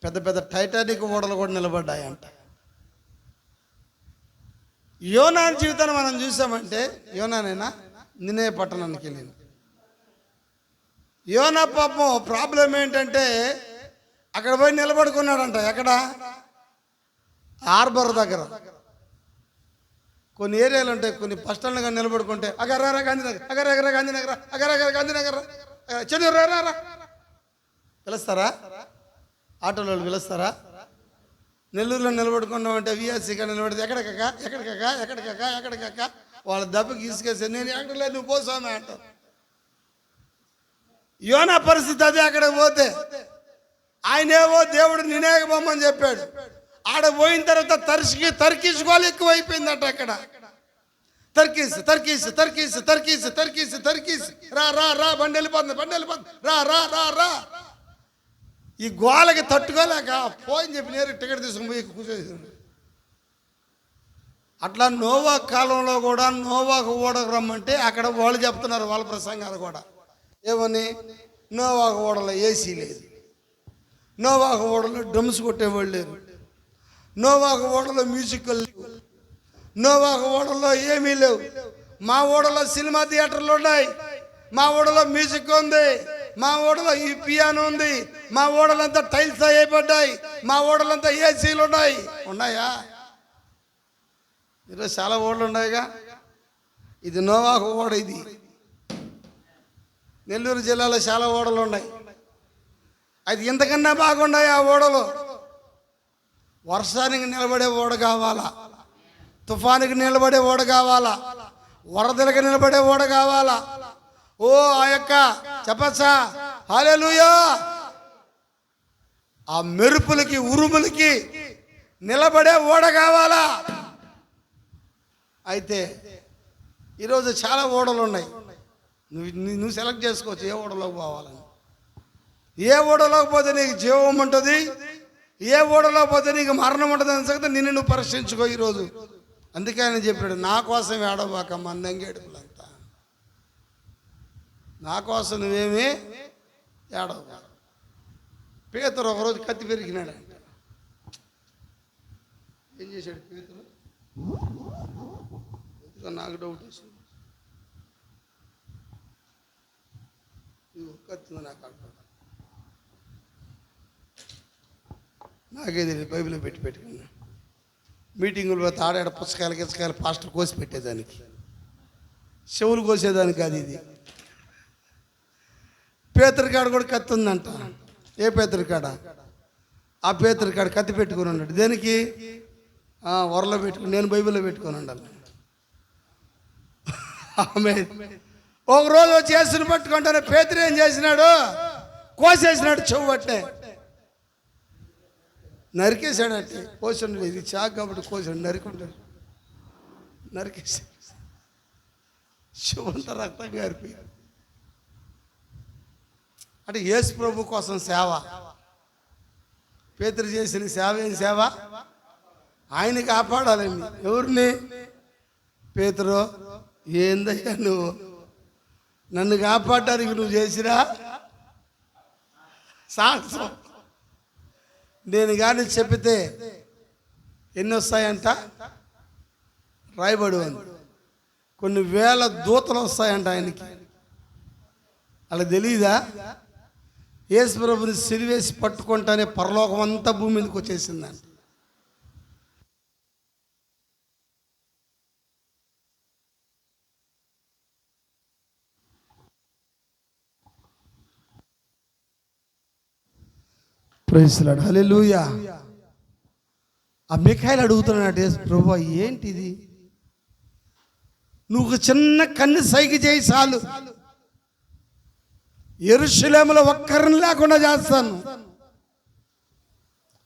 పెద్ద పెద్ద టైటానిక్ ఓడలు కూడా నిలబడ్డాయంట. యోనా జీవితాన్ని మనం చూసామంటే, యోనానైనా నినే పట్టణానికి వెళ్ళింది. యోనా పాపం ప్రాబ్లం ఏంటంటే అక్కడ పోయి నిలబడుకున్నాడంట. ఎక్కడ? హార్బర్ దగ్గర. కొన్ని ఏరియాలు ఉంటాయి, కొన్ని బస్టాండ్లుగా నిలబడుకుంటే అగరా గాంధీనగర్, అగరగర గాంధీనగర్, అగరగర గాంధీనగర్, చెన్నూరు రా పిలుస్తారా? ఆటోలో పిలుస్తారా? నెల్లూరులో నిలబడుకున్నామంటే విఆర్సీగా నిలబడితే ఎక్కడికక్క వాళ్ళ దెబ్బకి తీసుకేసి నేను ఎక్కడ లేదు నువ్వు పోసామే అంటారు. యోనా పరిస్థితి అదే. అక్కడికి పోతే ఆయనేవో దేవుడు నినేక బొమ్మని చెప్పాడు. ఆడ పోయిన తర్వాత తర్కీసుకోవాలి ఎక్కువైపోయిందట. అక్కడ తర్కీస్ రా బండి వెళ్ళిపోతుంది రా. ఈ గోలకి తట్టుకోలేక పోయిని చెప్పి నేరు టికెట్ తీసుకుని పోయి కూర్చోేసింది. అట్లా నోవా కాలంలో కూడా నోవాకు ఓడకు రమ్మంటే అక్కడ వాళ్ళు చెప్తున్నారు వాళ్ళ ప్రసంగాలు కూడా. ఏమని? నోవాకు ఓడలో ఏసీ లేదు, నోవాకు ఓడలో డ్రమ్స్ కొట్టేవాళ్ళు లేరు, నోవాకు ఓడలో మ్యూజికల్ లేవు, నోవాకు ఓడలో ఏమీ లేవు. మా ఓడలో సినిమా థియేటర్లు ఉన్నాయి, మా ఓడలో మ్యూజిక్ ఉంది, మా ఓడలో ఈ పియానో ఉంది, మా ఓడలంతా టైల్స్ వేయబడ్డాయి, మా ఓడలంతా ఏసీలు ఉన్నాయా? ఈరోజు చాలా ఓడలు ఉన్నాయిగా. ఇది నోవాకు ఓడ. ఇది నెల్లూరు జిల్లాలో చాలా ఓడలు ఉన్నాయి. అది ఇంతకన్నా బాగున్నాయి ఆ ఓడలు. వర్షానికి నిలబడే ఓడ కావాలా, తుఫానికి నిలబడే ఓడ కావాలా, వరదలకు నిలబడే ఓడ కావాలా. ఓ ఆ యొక్క చెప్పచ్చా హల్లెలూయా, ఆ మెరుపులకి ఉరుములకి నిలబడే ఓడ కావాలా. అయితే ఈరోజు చాలా ఓడలు ఉన్నాయి. నువ్వు సెలెక్ట్ చేసుకోవచ్చు ఏ ఓడలోకి పోవాలని. ఏ ఓడలోకి పోతే నీకు జీవం ఉంటుంది, ఏ ఓడలో పోతే నీకు మరణం ఉంటుంది అని సంగతి నిన్ను నువ్వు పరీక్షించుకో ఈరోజు. అందుకే ఆయన చెప్పాడు, నా కోసం ఏడవాక మందంగేడుపులంతా, నా కోసం నువ్వేమీ ఏడవ. పేతురు ఒకరోజు కత్తి పెరిగినాడంట. ఏం చేశాడు పేతురు? నాకు డౌట్ వచ్చింది. కత్తి నాకు అర్థం, నాకే తెలియదు. బైబిల్లో పెట్టుకున్నా. మీటింగులు పోతే ఆడాడ పుస్తకాలు పాస్టర్ కోసి పెట్టేదానికి, చెవులు కోసేదానికి. అది పేతురుకాడ కూడా కత్తి ఉందంట. ఏ పేతురుకాడ? ఆ పేతురుకాడ కత్తి పెట్టుకుని ఉన్నాడు. దేనికి? వరలో పెట్టుకుని, నేను బైబిల్లో పెట్టుకొని ఉండాలి. ఆమె ఒకరోజు చేసుని పట్టుకుంటానే పేతురు ఏం చేసినాడు? కోసేసినాడు. చెవు పట్టే నరికేశాడు. అంటే కోసండి, ఇది చాకు కాబట్టి కోసాడు, నరికుంటాడు. నరికేశాడు, చెవంతా రక్తం గారిపోయాడు. అంటే యేసు ప్రభు కోసం సేవ. పేతురు చేసిన సేవ ఏం సేవ? ఆయన కాపాడాలండి. ఎవరిని? పేతురు, ఏందయ్యా నువ్వు నన్ను కాపాడడానికి నువ్వు చేసిరా సాహసం. నేను కానీ చెప్పితే ఎన్ని వస్తాయంట? రాయబడి ఉంది. కొన్ని వేల దూతలు వస్తాయంట ఆయనకి. అలా తెలియదా? యేసు ప్రభుని సిలువేసి పట్టుకుంటానే పరలోకం అంతా భూమి మీదకి వచ్చేసిందంట. ప్రైజ్ ది లార్డ్, హల్లెలూయా. ఆ మిఖాయిలు అడుగుతున్నాడు, యేసు ప్రభువా ఏంటిది? నువ్వు చిన్న కన్ను సైగ చేయి చాలు, యెరూషలేములో ఒక్కరిని లేకుండా చేస్తాను.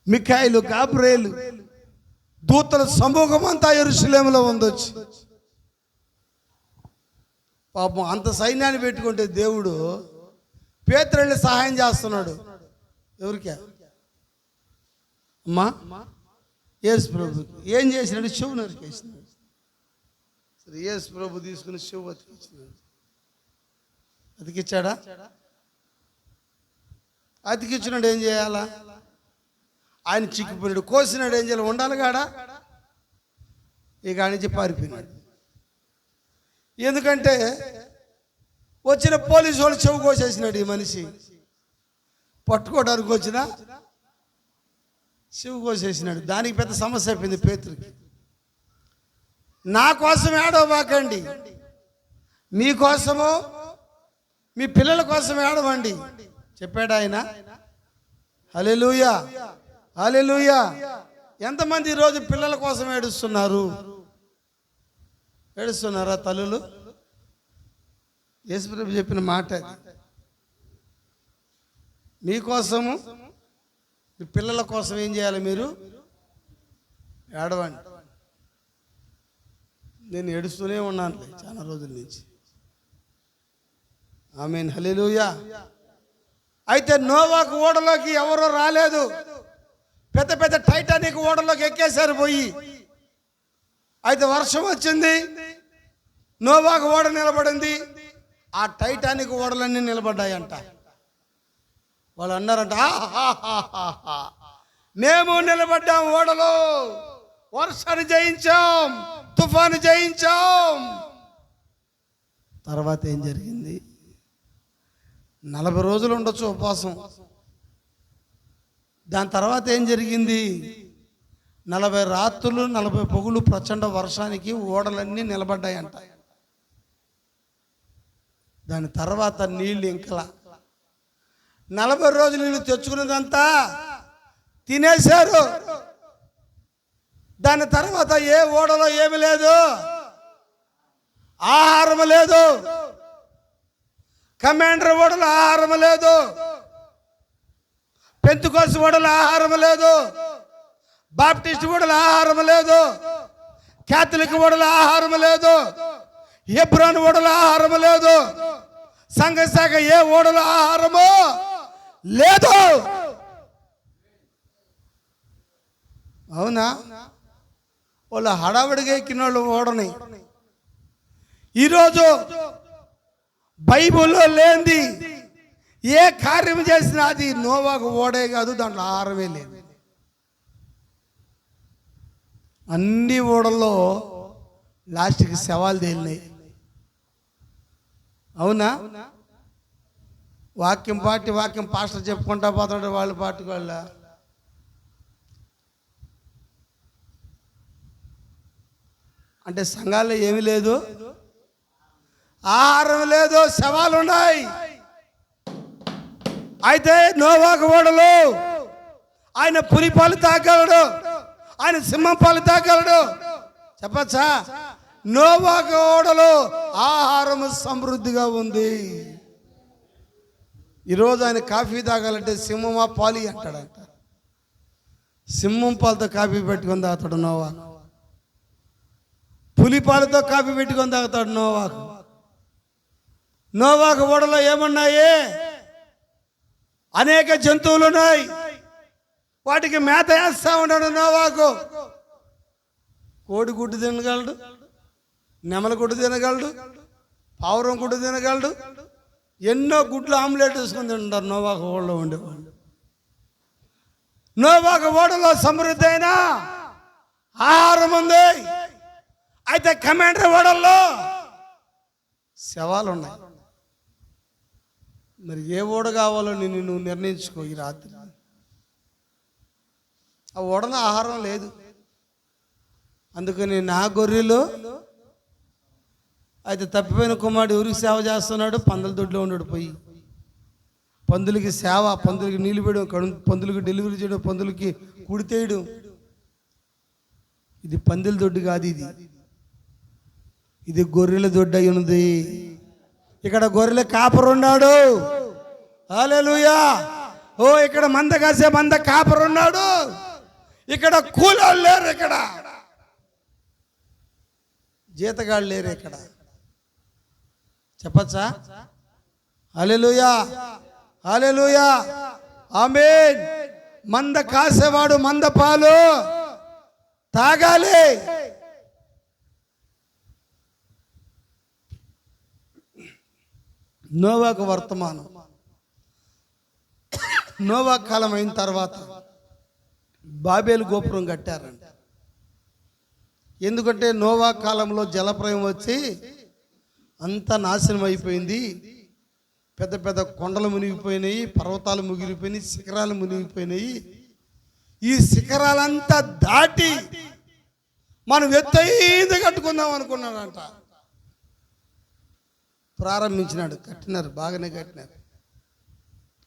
మిఖాయిలు, గాబ్రియేలు దూతల సమూహం అంతా యెరూషలేములో ఉందొచ్చి. పాపం అంత సైన్యాన్ని పెట్టుకుంటే దేవుడు పేతురు వెళ్ళి సహాయం చేస్తున్నాడు. ఎవరికే? అమ్మా యేసు ప్రభుకి. ఏం చేసినాడు? చెవు నరికేసినాడు. సరే, యేసు ప్రభు తీసుకుని చెవు అతికిచ్చినాడు. అతికిచ్చాడా? అతికిచ్చినాడు. ఏం చేయాలా? ఆయన చిక్కిపోయినాడు. కోసినాడు. ఏం చేయాలి? ఉండాలి కాడా? ఇక ఆయన నుంచి పారిపోయినాడు. ఎందుకంటే వచ్చిన పోలీసు వాళ్ళు చెవు కోసేసినాడు. ఈ మనిషి పట్టుకోవడానికి వచ్చిన చెవు కోసేసినాడు. దానికి పెద్ద సమస్య అయిపోయింది పేతురుకి. నా కోసం ఏడవబాకండి, మీకోసము మీ పిల్లల కోసం ఏడవండి చెప్పాడు ఆయన. హల్లెలూయా, హల్లెలూయా. ఎంతమంది ఈరోజు పిల్లల కోసం ఏడుస్తున్నారు? ఏడుస్తున్నారా తల్లులు? యేసు ప్రభు చెప్పిన మాట అది. మీకోసము మీ పిల్లల కోసం ఏం చేయాలి? మీరు ఏడవండి. నేను ఏడుస్తూనే ఉన్నాను చాలా రోజుల నుంచి. ఆమేన్, హల్లెలూయా. అయితే నోవాకు ఓడలోకి ఎవరో రాలేదు. పెద్ద పెద్ద టైటానిక్ ఓడలోకి ఎక్కేశారు పోయి. అయితే వర్షం వచ్చింది, నోవాకు ఓడ నిలబడింది. ఆ టైటానిక్ ఓడలన్నీ నిలబడ్డాయంట. వాళ్ళు అన్నారంట, మేము నిలబడ్డాం ఓడలో, వర్షాన్ని జయించాం, తుఫాను జయించాం. తర్వాత ఏం జరిగింది? 40 రోజులు ఉండొచ్చు ఉపవాసం. దాని తర్వాత ఏం జరిగింది? 40 రాత్రులు 40 పొగులు ప్రచండ వర్షానికి ఓడలన్నీ నిలబడ్డాయంట. దాని తర్వాత నీళ్ళు ఇంకలా 40 రోజులు నీళ్ళు తెచ్చుకున్నదంతా తినేశారు. దాని తర్వాత ఏ ఓడలో ఏమి లేదు, ఆహారం లేదు. కమాండర్ ఓడలో ఆహారం లేదు, పెంతుకోసు ఓడలో ఆహారం లేదు, బాప్టిస్ట్ ఓడలో ఆహారం లేదు, క్యాథలిక్ ఓడలో ఆహారం లేదు, హెబ్రోన్ ఓడలో ఆహారం లేదు, సంఘశాఖ ఏ ఓడలో ఆహారము లేదు. అవునా? వాళ్ళు హడావిడిగా ఎక్కిన వాళ్ళు ఓడని. ఈరోజు బైబిల్లో లేనిది ఏ కార్యం చేసినా అది నోవాకు ఓడే కాదు, దాంట్లో ఆహారమే లేదు. అన్ని ఓడల్లో లాస్ట్కి శవాలు తేలినాయి. అవునా? వాక్యం పాస్టర్ చెప్పుకుంటా పోతాడు వాళ్ళ పాటికి వాళ్ళ. అంటే సంఘాల్లో ఏమీ లేదు, ఆహారం లేదు, శవాలు ఉన్నాయి. అయితే నోవాకు ఓడలో ఆయన పులి పాలు తాగలడు, ఆయన సింహం పాలు తాగలడు. చెప్పచ్చా? నోవాకు ఓడలో ఆహారం సమృద్ధిగా ఉంది. ఈరోజు ఆయన కాఫీ తాగాలంటే సింహమా పాలి అంటాడంట. సింహం పాలతో కాఫీ పెట్టుకొని తాగుతాడు నోవాకు. పులి పాలతో కాఫీ పెట్టుకొని తాగుతాడు నోవాకు. నోవాకు ఓడలో ఏమున్నాయి? అనేక జంతువులు ఉన్నాయి. వాటికి మేత వేస్తా ఉన్నాడు నోవాకు. కోడి గుడ్డు తినగలడు, నెమల గుడ్డు తినగలడు, పావురం గుడ్డు తినగలడు. ఎన్నో గుడ్లు ఆమ్లెట్ వేసుకొని తింటారు నోవాకు ఓడలో ఉండేవాళ్ళు. నోవాకు ఓడలో సమృద్ధి అయిన ఆహారం ఉంది. అయితే కమాండర్ ఓడల్లో శవాలు ఉన్నాయి. మరి ఏ ఓడ కావాలో నువ్వు నిర్ణయించుకో ఈ రాత్రి. ఆ ఓడలో ఆహారం లేదు. అందుకని నా గొర్రెలు అయితే తప్పిపోయిన కుమారుడు ఎవరికి సేవ చేస్తున్నాడు? పందుల దొడ్లో ఉన్నాడు. పోయి పందులకి సేవ, పందులకి నీళ్ళు వేయడం, పందులకి డెలివరీ చేయడం, పందులకి కుడితేయడం. ఇది పందుల దొడ్డు కాదు, ఇది గొర్రెల దొడ్డు అయి ఉన్నది. ఇక్కడ గొర్రెల కాపరు ఉన్నాడు. హల్లెలూయా. ఓ, ఇక్కడ మంద కాసే మంద కాపరు ఉన్నాడు. ఇక్కడ కూలోళ్ళు లేరు, ఇక్కడ జీతగాళ్ళు లేరు. ఇక్కడ చెప్పచ్చా? హల్లెలూయా. హల్లెలూయా, ఆమేన్. మంద కాసేవాడు మంద పాలు తాగాలి. నోవాకు వర్తమానం. నోవా కాలం అయిన తర్వాత బాబేలు గోపురం కట్టారంట. ఎందుకంటే నోవా కాలంలో జలప్రయం వచ్చి అంతా నాశనం అయిపోయింది. పెద్ద పెద్ద కొండలు మునిగిపోయినాయి, పర్వతాలు ముగిలిపోయినాయి, శిఖరాలు మునిగిపోయినాయి. ఈ శిఖరాలంతా దాటి మనం ఎత్తైంది కట్టుకుందాం అనుకున్నాడంట. ప్రారంభించినాడు, కట్టినారు, బాగానే కట్టినారు.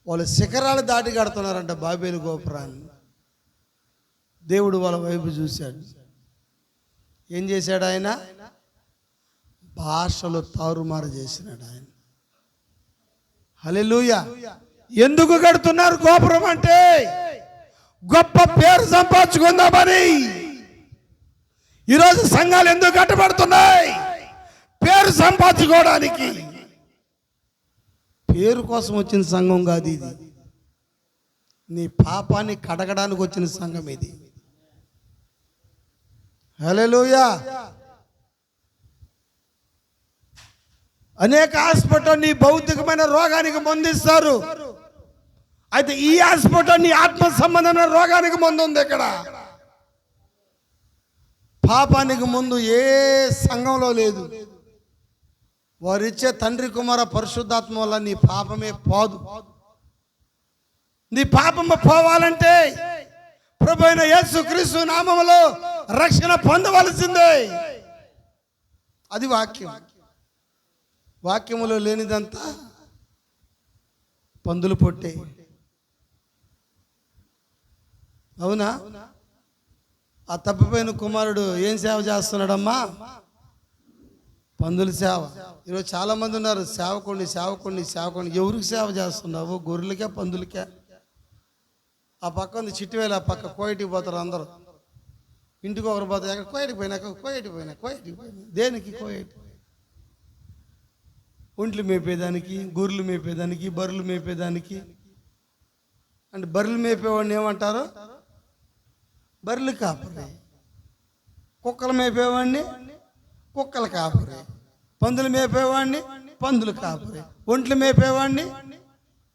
వాళ్ళు శిఖరాలు దాటి కడుతున్నారంట బాబేలు గోపురాన్ని. దేవుడు వాళ్ళ వైపు చూశాడు. ఏం చేశాడు ఆయన? భాషలో తారుమారు చేసినాడు ఆయన. హల్లెలూయా. ఎందుకు కడుతున్నారు గోపురం అంటే? గొప్ప పేరు సంపాదించుకుందామని. ఈరోజు సంఘాలు ఎందుకు కట్టబడుతున్నాయి? పేరు సంపాదించుకోవడానికి. పేరు కోసం వచ్చిన సంఘం కాదు ఇది. నీ పాపాన్ని కడగడానికి వచ్చిన సంఘం ఇది. హల్లెలూయా. అనేక హాస్పిటల్ నీ భౌతికమైన రోగానికి మందిస్తారు. అయితే ఈ హాస్పిటల్ నీ ఆత్మ సంబంధమైన రోగానికి మందు ఉంది. ఇక్కడ పాపానికి ముందు ఏ సంఘంలో లేదు. వారిచ్చే తండ్రి కుమార పరిశుద్ధాత్మ వల్ల నీ పాపమే పోదు. నీ పాపము పోవాలంటే ప్రభువైన యేసుక్రీస్తు నామములో రక్షణ పొందవలసిందే. అది వాక్యం. వాక్యములో లేనిదంతా పందులు పొట్టే. అవునా? ఆ తప్పిపోయిన కుమారుడు ఏం సేవ చేస్తున్నాడమ్మా? పందుల సేవ. ఈరోజు చాలా మంది ఉన్నారు సేవకుడిని. ఎవరికి సేవ చేస్తున్నావు? గొర్రెలకే, పందులకే? ఆ పక్క ఉంది చిట్టివేలు, ఆ పక్క కోయటికి పోతారు అందరూ. ఇంటికి ఒకరు పోతారు. ఎక్కడ కోయటికి పోయినా. దేనికి కోయటి? ఒంట్లు మేపేదానికి, గొర్రెలు మేపేదానికి, బర్రెలు మేపేదానికి. అంటే బర్రెలు మేపేవాడిని ఏమంటారు? బర్రెలు కాపరి. కుక్కలు మేపేవాడిని కుక్కలు కాపరి. పందులు మేపేవాడిని పందులు కాపరి. ఒంట్లు మేపేవాడిని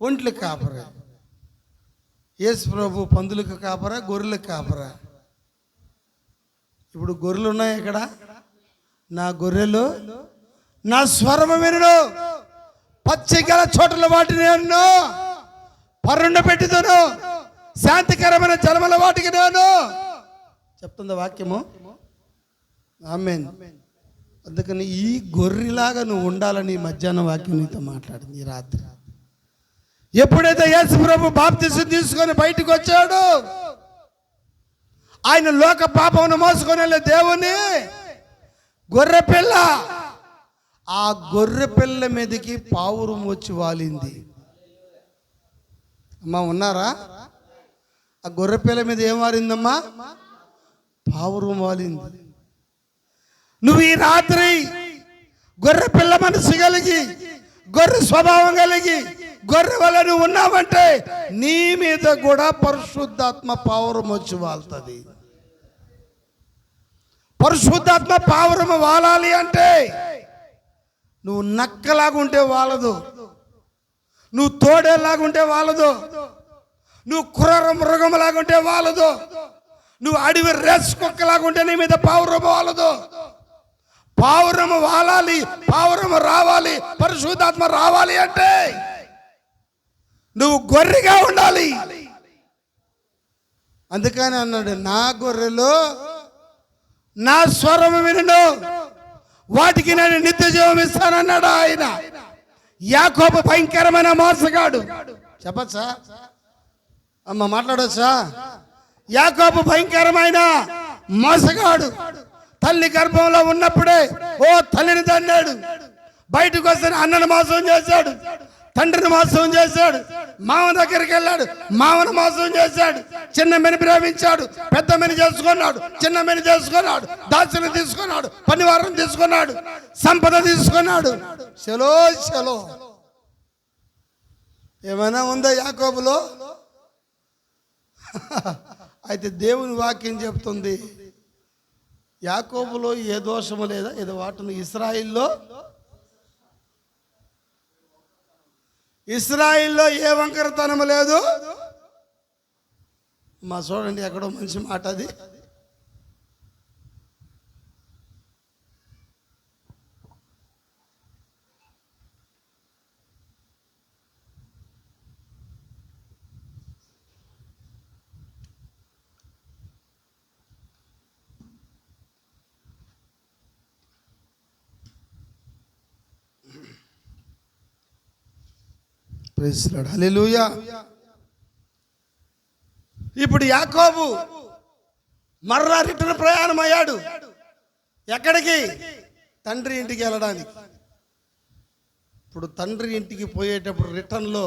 ఒంట్లు కాపరి. యేసు ప్రభు పందులకు కాపరా, గొర్రెలకు కాపరా? ఇప్పుడు గొర్రెలు ఉన్నాయి ఇక్కడ. నా గొర్రెలు నా స్వరము వినును, పచ్చిగల చోట్ల వాటిని నేను పరుండ పెట్టుదును, శాంతికరమైన జలముల వాటికి నేను. చెప్తుంది వాక్యము. ఆమేన్. అందుకని ఈ గొర్రెలాగా నువ్వు ఉండాలని మధ్యాహ్నం వాక్యం నీతో మాట్లాడింది ఈ రాత్రి. ఎప్పుడైతే యేసు ప్రభు బాప్తిసం తీసుకొని బయటకు వచ్చాడు, ఆయన లోక పాపమును మోసుకొని వెళ్ళే దేవుని గొర్రె పిల్ల. ఆ గొర్రె పిల్ల మీదకి పావురం వచ్చి వాలింది. అమ్మా ఉన్నారా? ఆ గొర్రె పిల్ల మీద ఏం వారిందమ్మా? పావురం వాలింది. నువ్వు ఈ రాత్రి గొర్రె పిల్ల మనసు కలిగి, గొర్రె స్వభావం కలిగి, గొర్రె వల్ల నువ్వు ఉన్నావంటే నీ మీద కూడా పరిశుద్ధాత్మ పావురం వచ్చి వాళ్తుంది. పరిశుద్ధాత్మ పావురం వాలాలి అంటే నువ్వు నక్కలాగుంటే వాలదు, నువ్వు తోడేలాగుంటే వాలదు, నువ్వు క్రూర మృగంలాగుంటే వాలదు, నువ్వు అడవి రేస్ కుక్కలాగుంటే నీ మీద పావురం వాలదు. పావురము వాలాలి, పావురము రావాలి, పరిశుద్ధాత్మ రావాలి అంటే నువ్వు గొర్రెగా ఉండాలి. అందుకని అన్నాడు, నా గొర్రెలు నా స్వరము వినును, వాటికి నేను నిత్య జీవం ఇస్తానన్నాడు ఆయన. యాకోబు భయంకరమైన మోసగాడు. చెప్పచ్చా అమ్మ? మాట్లాడొచ్చా? యాకోబు భయంకరమైన మోసగాడు. తల్లి గర్భంలో ఉన్నప్పుడే తల్లిని తన్నాడు. బయటకు వస్తే అన్నను మోసం చేశాడు, తండ్రిని మోసం చేశాడు, మామ దగ్గరికి వెళ్ళాడు, మామను మోసం చేశాడు, చిన్నమ్మని ప్రేమించాడు, పెద్దమ్మని చేసుకున్నాడు, చిన్నమ్మని చేసుకున్నాడు, దాసుని తీసుకున్నాడు, పనివారం తీసుకున్నాడు, సంపద తీసుకున్నాడు. చలో ఏమైనా ఉందా యాకోబులో? అయితే దేవుని వాక్యం చెప్తుంది, యాకోబులో ఏ దోషము లేదా, ఏదో వాటిని ఇశ్రాయేల్లో ఏ వంకరతనము లేదు. మా చూడండి, ఎక్కడో మంచి మాట అది. ప్రైజ్ లార్డ్, హల్లెలూయా. ఇప్పుడు యాకోబు మరలా రిటర్న్ ప్రయాణం అయ్యాడు. ఎక్కడికి? తండ్రి ఇంటికి వెళ్ళడానికి. ఇప్పుడు తండ్రి ఇంటికి పోయేటప్పుడు రిటర్న్లో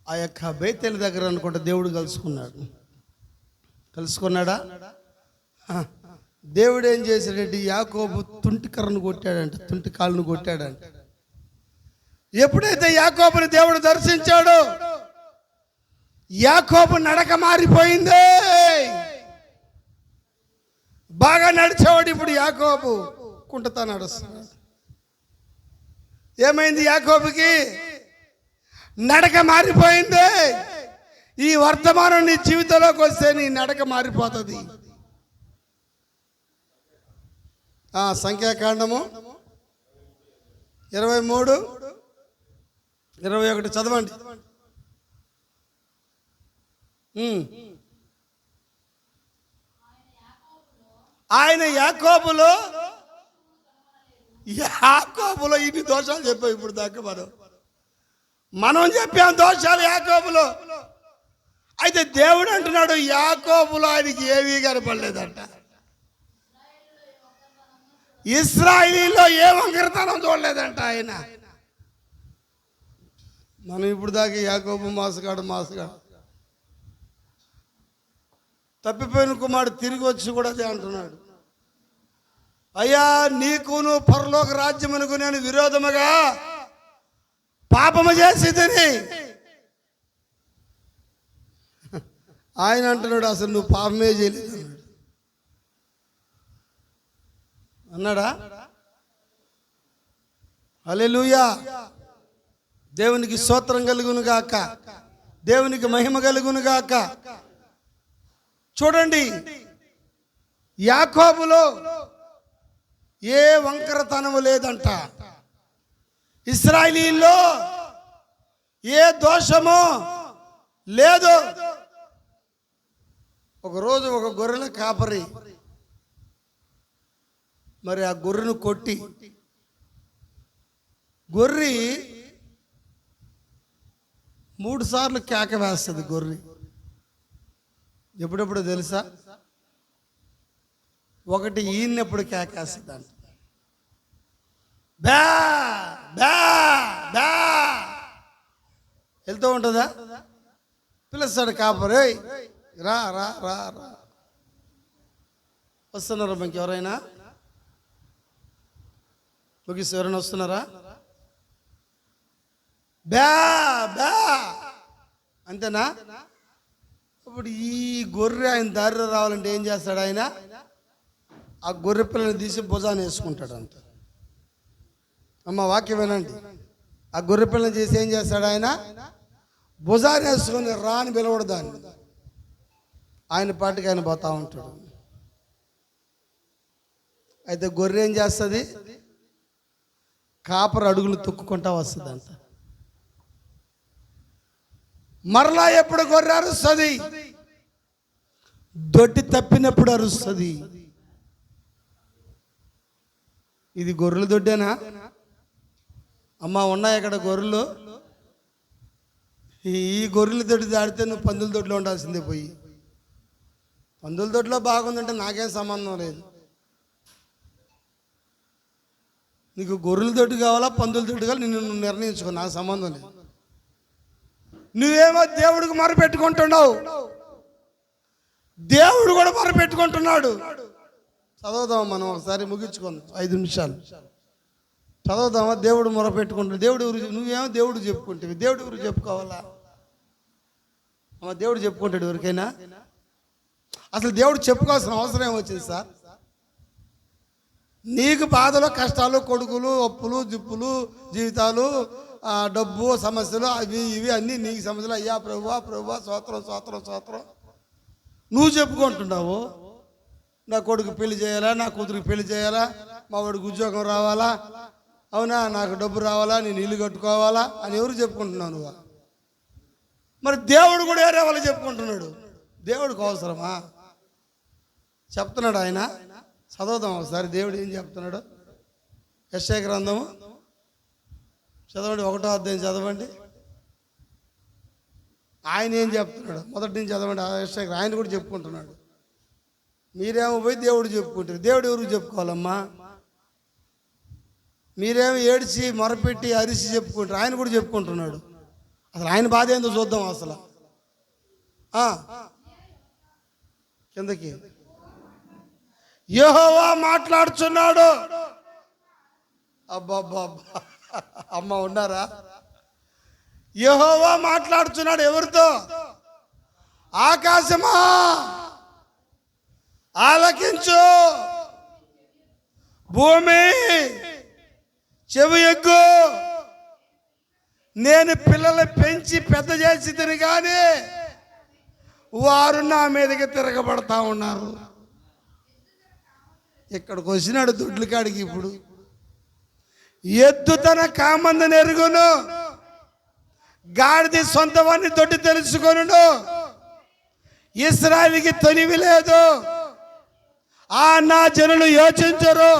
ఆ యొక్క బేతేలు దగ్గర అనుకుంటా దేవుడు కలుసుకున్నాడా? దేవుడు ఏం చేశాడంటే యాకోబు తుంటికర్రను కొట్టాడంట, తుంటి కాళ్ళను కొట్టాడంట. ఎప్పుడైతే యాకోబుని దేవుడు దర్శించాడో యాకోబు నడక మారిపోయింది. బాగా నడిచేవాడు ఇప్పుడు యాకోబు కుంటతా నడుస్తున్నాడు. ఏమైంది? యాకోబుకి నడక మారిపోయింది. ఈ వర్తమానం నీ జీవితంలోకి వస్తే నీ నడక మారిపోతుంది. సంఖ్యాకాండము 23:21 చదవండి. ఆయన యాకోబులో ఇన్ని దోషాలు చెప్పాం. ఇప్పుడు దాకా మనం చెప్పాం దోషాలు యాకోబులో. అయితే దేవుడు అంటున్నాడు యాకోబులో ఆయనకి ఏమీ కనపడలేదంట. ఇశ్రాయేలీలో ఏ వంకరతనం చూడలేదంట ఆయన. మనం ఇప్పుడు దాకా యాకోబు మాసగాడు తప్పిపోయిన కుమారుడు తిరిగి వచ్చి కూడా అదే అంటున్నాడు, అయ్యా నీకును పరలోక రాజ్యమునకు నేను విరోధముగా పాపము చేసేదని. ఆయన అంటున్నాడు అసలు నువ్వు పాపమే చేయలేదు అన్నాడా? హల్లెలూయా. దేవునికి స్తోత్రం కలుగును గాక, దేవునికి మహిమ కలుగును గాక. చూడండి, యాకోబులో ఏ వంకరతనము లేదంట. ఇశ్రాయేలీల్లో ఏ దోషము లేదు. ఒకరోజు ఒక గొర్రెల కాపరి మరి ఆ గొర్రెను కొట్టి, గొర్రె 3 సార్లు కేక వేస్తుంది. గొర్రె ఎప్పుడెప్పుడు తెలుసా? ఒకటి ఈయనప్పుడు కేకేస్తుంది అంట, బ్యా బ్యా బ్యా వెళ్తూ ఉంటుందా? పిలుస్తాడు కాపరి, రా రా రా రా. వస్తున్నారా మనకి ఎవరైనా? ముగిసి ఎవరైనా వస్తున్నారా? బ్యా బ్యా అంతేనా? ఇప్పుడు ఈ గొర్రె ఆయన దారిలో రావాలంటే ఏం చేస్తాడు ఆయన? ఆ గొర్రె పిల్లని తీసి భుజాన్ని వేసుకుంటాడు అంత. అమ్మ వాక్యం వినండి. ఆ గొర్రె పిల్లని చేసి ఏం చేస్తాడు ఆయన? భుజాన్ని వేసుకొని రాని పిలవడు దాన్ని. ఆయన పాటికి ఆయన పోతా ఉంటాడు. అయితే గొర్రె ఏం చేస్తుంది? కాపరు అడుగులు తొక్కుకుంటా వస్తుంది అంట. మరలా ఎప్పుడు గొర్రె అరుస్తుంది? దొడ్డి తప్పినప్పుడు అరుస్తుంది. ఇది గొర్రెల దొడ్డేనా? అమ్మ ఉన్నాయి ఇక్కడ గొర్రెలు. ఈ గొర్రెల దొడ్డి దాడితే నువ్వు పందుల దొడ్లో ఉండాల్సిందే. పోయి పందుల దొడ్లో బాగుందంటే నాకేం సంబంధం లేదు. నీకు గొర్రెల దొడ్డు కావాలా పందుల దొడ్డు కావాలా నిన్ను నిర్ణయించుకో, నాకు సంబంధం లేదు. నువ్వేమో దేవుడికి మొరపెట్టుకుంటున్నావు, దేవుడు కూడా మొరపెట్టుకుంటున్నాడు. చదువుదాం మనం ఒకసారి, ముగించుకుందాం 5 నిమిషాలు. చదువుదామా? దేవుడు మొరపెట్టుకుంటాడు. దేవుడు ఎవరు? నువ్వేమో దేవుడు చెప్పుకుంటావు. దేవుడు ఎవరు చెప్పుకోవాలా? దేవుడు చెప్పుకుంటాడు ఎవరికైనా? అసలు దేవుడు చెప్పుకోవాల్సిన అవసరం ఏమొచ్చింది సార్? నీకు బాధలు, కష్టాలు, కొడుకులు, అప్పులు, జిప్పులు, జీవితాలు, డబ్బు సమస్యలు, అవి ఇవి అన్నీ నీకు సమస్యలు. అయ్యా ప్రభువా ప్రభువా స్తోత్రం స్తోత్రం స్తోత్రం నువ్వు చెప్పుకుంటున్నావు. నా కొడుకు పెళ్లి చేయాలా, నా కూతురికి పెళ్లి చేయాలా, మా వాడికి ఉద్యోగం రావాలా, అవునా, నాకు డబ్బు రావాలా, నేను ఇల్లు కట్టుకోవాలా అని ఎవరు చెప్పుకుంటున్నావు నువ్వు? మరి దేవుడు కూడా వేరే వాళ్ళు చెప్పుకుంటున్నాడు. దేవుడికి అవసరమా? చెప్తున్నాడు ఆయన. చదువుదాం ఒకసారి దేవుడు ఏం చెప్తున్నాడు. యెషయా గ్రంథము చదవండి, 1వ అధ్యాయం చదవండి. ఆయన ఏం చెప్తున్నాడు మొదటి నుంచి చదవండి. యెషయా ఆయన కూడా చెప్పుకుంటున్నాడు. మీరేమో పోయి దేవుడు చెప్పుకుంటారు. దేవుడు ఎవరికి చెప్పుకోవాలమ్మా? మీరేమో ఏడిచి మొరపెట్టి అరిసి చెప్పుకుంటారు. ఆయన కూడా చెప్పుకుంటున్నాడు. అసలు ఆయన బాధ ఏందో చూద్దాం. అసలు కిందకి యెహోవా మాట్లాడుచున్నాడు. అబ్బా అమ్మ ఉన్నారా? యెహోవా మాట్లాడుచున్నాడు. ఎవరితో? ఆకాశమా ఆలకించు, భూమి చెవి ఎగ్గు. నేను పిల్లలు పెంచి పెద్ద చేసి తిని కానీ వారు నా మీదకి తిరగబడతా ఉన్నారు. ఇక్కడికి వచ్చినాడు దొడ్ల కాడికి. ఇప్పుడు ఎద్దు తన కామందని ఎరుగును, గాడిద సొంత వాడిని దొడ్డి తెలుసుకొనును. ఇశ్రాయేలుకి తొలివి లేదు, నా జనులు యోచించరు.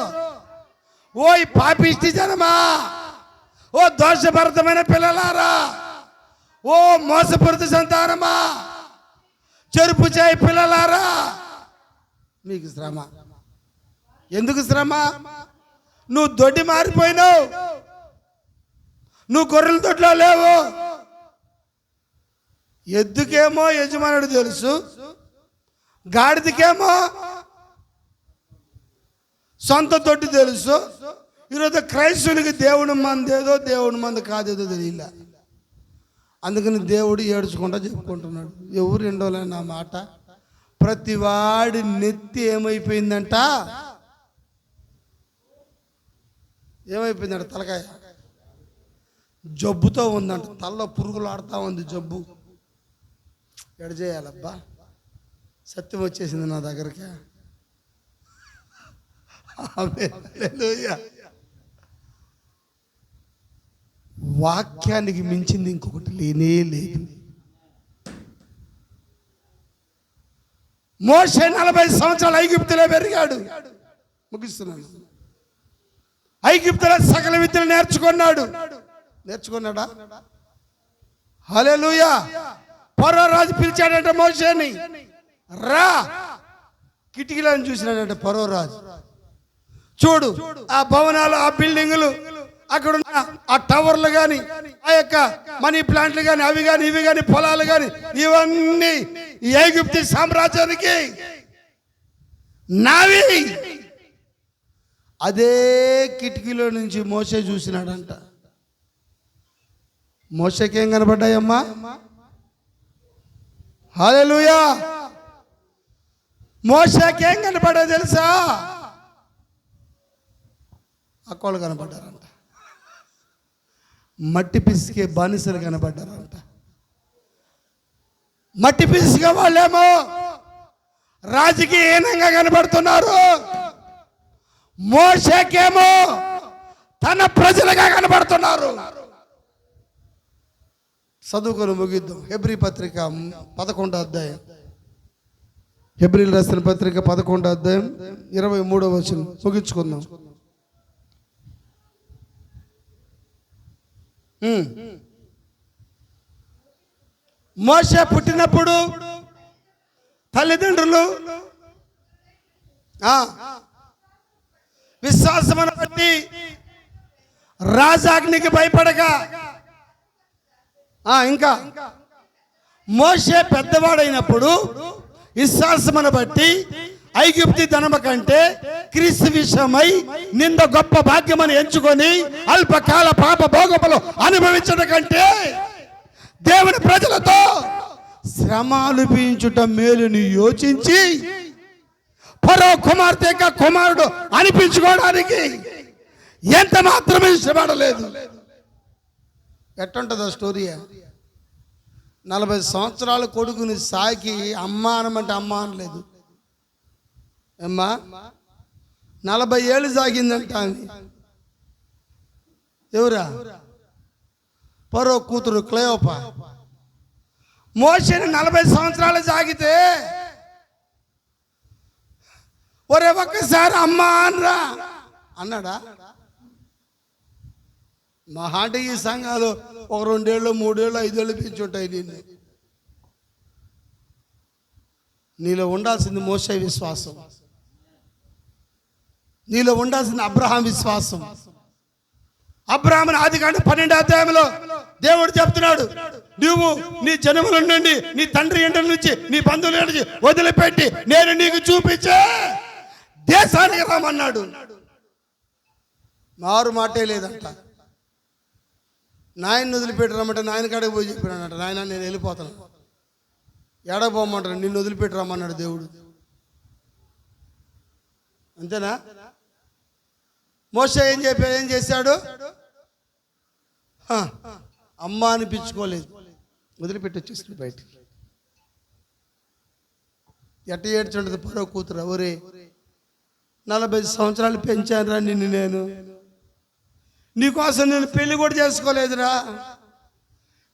ఓ పాపిష్టి జనమా, ఓ దోషభరితమైన పిల్లలారా, ఓ మోసపూరిత సంతానమా, చెరుపు చేయి పిల్లలారా, మీకు శ్రమ. ఎందుకు శ్రమ? నువ్వు దొడ్డి మారిపోయినావు. నువ్వు గొర్రెల దొడ్లో లేవు. ఎద్దుకేమో యజమానుడు తెలుసు, గాడిదకేమో సొంత దొడ్డి తెలుసు. ఈరోజు క్రైస్తవునికి దేవుని మందేదో దేవుని మంది కాదేదో తెలియలే. అందుకని దేవుడు ఏడ్చుకుంటా చెప్పుకుంటున్నాడు. ఎవరు రెండోలేని నా మాట. ప్రతి వాడి నెత్తి ఏమైపోయిందంట? ఏమైపోయిందంట? తలకాయ జబ్బుతో ఉందంట. తలలో పురుగులు ఆడుతూ ఉంది జబ్బు. ఎడ చేయాలబ్బా? సత్యం వచ్చేసింది నా దగ్గరికి. వాక్యానికి మించింది ఇంకొకటి లేనే లేదు. మోషే 40 సంవత్సరాలు ఐగుప్తులో పెరిగాడు. ముగిస్తున్నాను. ఐగుప్తులో సకల విద్యలు నేర్చుకున్నాడా? హల్లెలూయా. ఫరో రాజు పిలిచాడంట మోషేని, రా. కిటికీలను చూసినాడంట ఫరో రాజు. చూడు ఆ భవనాలు, ఆ బిల్డింగులు, అక్కడ ఉన్న ఆ టవర్లు కానీ, ఆ యొక్క మనీ ప్లాంట్లు కానీ, అవి కానీ ఇవి కానీ, పొలాలు కానీ, ఇవన్నీ ఈ ఐగుప్తు సామ్రాజ్యానికి నావి. అదే కిటికీలో నుంచి మోషే చూసినాడంట. మోషేకేం కనబడ్డాయమ్మా? హల్లెలూయా. మోషేకేం కనబడ్డా తెలుసా? అక్కోళ్ళు కనబడ్డారంట. మట్టి పిసికే బానిసలు కనబడ్డారంట. మట్టి పిసికే వాళ్ళేమో రాజకీయంగా కనబడుతున్నారు. మోషేకేమో తన ప్రజలుగా కనబడుతున్నారు. చదువుకొని ముగిద్దాం. హెబ్రీ పత్రిక 11వ అధ్యాయం. హెబ్రీలు రాసిన పత్రిక 11వ అధ్యాయం 23వ వచనం ముగించుకుందాం. మోషే పుట్టినప్పుడు తల్లిదండ్రులు విశ్వాసమును బట్టి రాజాగ్నికి భయపడక, ఇంకా మోషే పెద్దవాడైనప్పుడు విశ్వాసమును బట్టి ఐగుప్తి ధనము కంటే క్రీస్తు విషయమై నింద గొప్ప భాగ్యమని ఎంచుకొని అల్పకాల పాప భోగములు అనుభవించడం కంటే దేవుని ప్రజలతో శ్రమ అనిపించుట మేలుని యోచించి ఫరో కుమార్తె యొక్క కుమారుడు అనిపించుకోవడానికి ఎంత మాత్రమే ఇష్టపడలేదు. ఎట్టుంటుందో స్టోరీ. 40 సంవత్సరాల కొడుకుని సాకి అమ్మ అనమంటే అమ్మ అనలేదు. అమ్మా 40 ఏళ్ళు సాగిందంట. ఎవరా? ఫరో కూతురు క్లయోపా. మోషేని 40 సంవత్సరాలు సాగితే ఒరే ఒక్కసారి అమ్మ అనరా అన్నాడా? మా హాంటి ఈ సంఘాలు ఒక 2 ఏళ్ళు 3 ఏళ్ళు 5 ఏళ్ళు పెంచుంటాయి. నీలో ఉండాల్సింది మోషే విశ్వాసం, నీలో ఉండాల్సింది అబ్రహాం విశ్వాసం. అబ్రహాముని ఆదికాండం 12వ అధ్యాయంలో దేవుడు చెప్తున్నాడు, నువ్వు నీ జనముల నుండి, నీ తండ్రి ఇంటి నుంచి, నీ బంధువుల నుంచి వదిలిపెట్టి నేను నీకు చూపించే దేశానికి రామన్నాడు. మారు మాటే లేదంట. నాయన్ని వదిలిపెట్టి రమ్మంటే నాయన కాడికి పోయి చెప్పినాడంట, నాయన నేను వెళ్ళిపోతాను. ఎడపోమంటాడు, నిన్ను వదిలిపెట్టి రమ్మన్నాడు దేవుడు. అంతేనా? మోషే ఏం చేశాడు? అమ్మ అనిపించుకోలేదు, వదిలిపెట్టి వచ్చేసాడు బయటికి. ఎట్ట ఏడ్చుంటుంది ఫరో కూతురు. ఒరే 40 సంవత్సరాలు పెంచానురా నిన్ను, నేను నీకోసం నేను పెళ్లి కూడా చేసుకోలేదురా.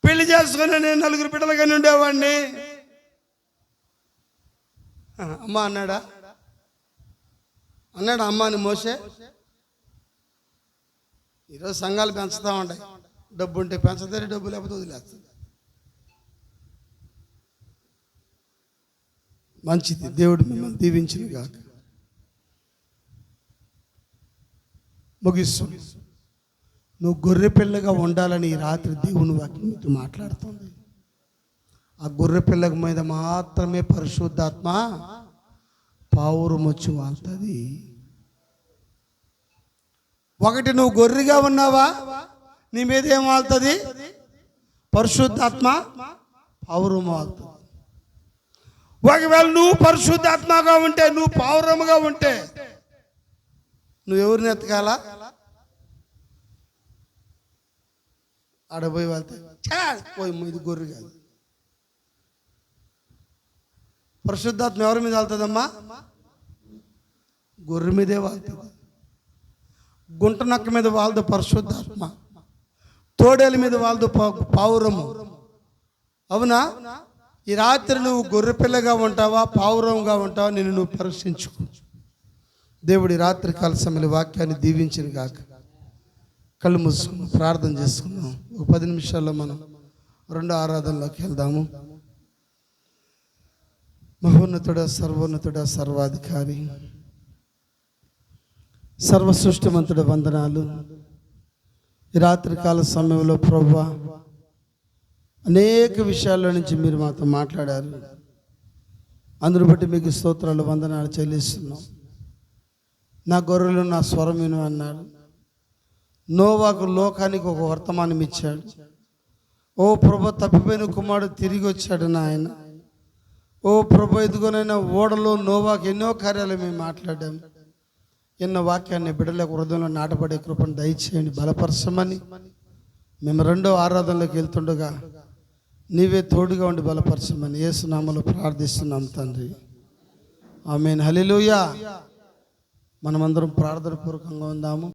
పెళ్లి చేసుకుని నేను 4 బిడ్డలుగానే ఉండేవాడిని. అమ్మ అన్నాడా? అమ్మ అని మోషే? ఈరోజు సంఘాలు పెంచుతూ ఉంటాయి. డబ్బు ఉంటే పెంచుతారు, డబ్బు లేకపోతే వదిలేస్తుంది. మంచిది, దేవుడు మిమ్మల్ని దీవించింది కాక. ముగిస్తు నువ్వు గొర్రె పిల్లగా ఉండాలని ఈ రాత్రి దేవుని వాక్యం మీతో మాట్లాడుతుంది. ఆ గొర్రె పిల్ల మీద మాత్రమే పరిశుద్ధాత్మ పావురమొచ్చి వాళ్తుంది. ఒకటి, నువ్వు గొర్రెగా ఉన్నావా, నీ మీద ఏం వాళ్తుంది? పరిశుద్ధాత్మ పావురం వాళ్తుంది. ఒకవేళ నువ్వు పరిశుద్ధాత్మగా ఉంటే, నువ్వు పావురముగా ఉంటే, నువ్వు ఎవరిని ఎత్తకాలా? ఆడపోయి వెళ్తే పోయి ఇది గొర్రె కాదు. పరిశుద్ధాత్మ ఎవరి మీద వెళ్తుందమ్మా? గొర్రె మీదే వాళ్తుంది. గుంట నక్క మీద వాళ్ళదు పరిశుద్ధాత్మ, తోడేల మీద వాళ్ళదు పావురము. అవునా? ఈ రాత్రి నువ్వు గొర్రె పిల్లగా ఉంటావా, పావురంగా ఉంటావా? నిన్ను నువ్వు పరీక్షించుకో. దేవుడి రాత్రి కాల సమయంలో వాక్యాన్ని దీవించిన కాక. కళ్ళు మూసుకుని ప్రార్థన చేసుకుందాం. ఒక 10 నిమిషాల్లో మనం 2వ ఆరాధనలోకి వెళ్దాము. మహోన్నతుడ, సర్వోన్నతుడ, సర్వాధికారి, సర్వ సృష్టిమంతుడ, వందనాలు. ఈ రాత్రి కాల సమయంలో ప్రభువా అనేక విషయాల నుంచి మీరు మాతో మాట్లాడారు. అందును బట్టి మీకు స్తోత్రాలు, వందనాలు చెల్లిస్తున్నాం. నా గొర్రెలు నా స్వరం విను అన్నాడు. నోవాకు లోకానికి ఒక వర్తమానం ఇచ్చాడు. ఓ ప్రభు, తప్పిపోయిన కుమారుడు తిరిగి వచ్చాడు నాయన. ఓ ప్రభు, ఎదుగునైనా ఓడలో నోవాకు ఎన్నో కార్యాలు మేము మాట్లాడాము. ఎన్నో వాక్యాన్ని బిడ్డలకు హృదయంలో నాటపడే కృపను దయచేయండి, బలపరచమని. మేము 2వ ఆరాధనలోకి వెళ్తుండగా నీవే తోడుగా ఉండి బలపరచమని యేసు నామములో ప్రార్థిస్తున్నాం తండ్రి. ఆమేన్. హల్లెలూయా. మనమందరం ప్రార్థన పూర్వకంగా ఉందాము.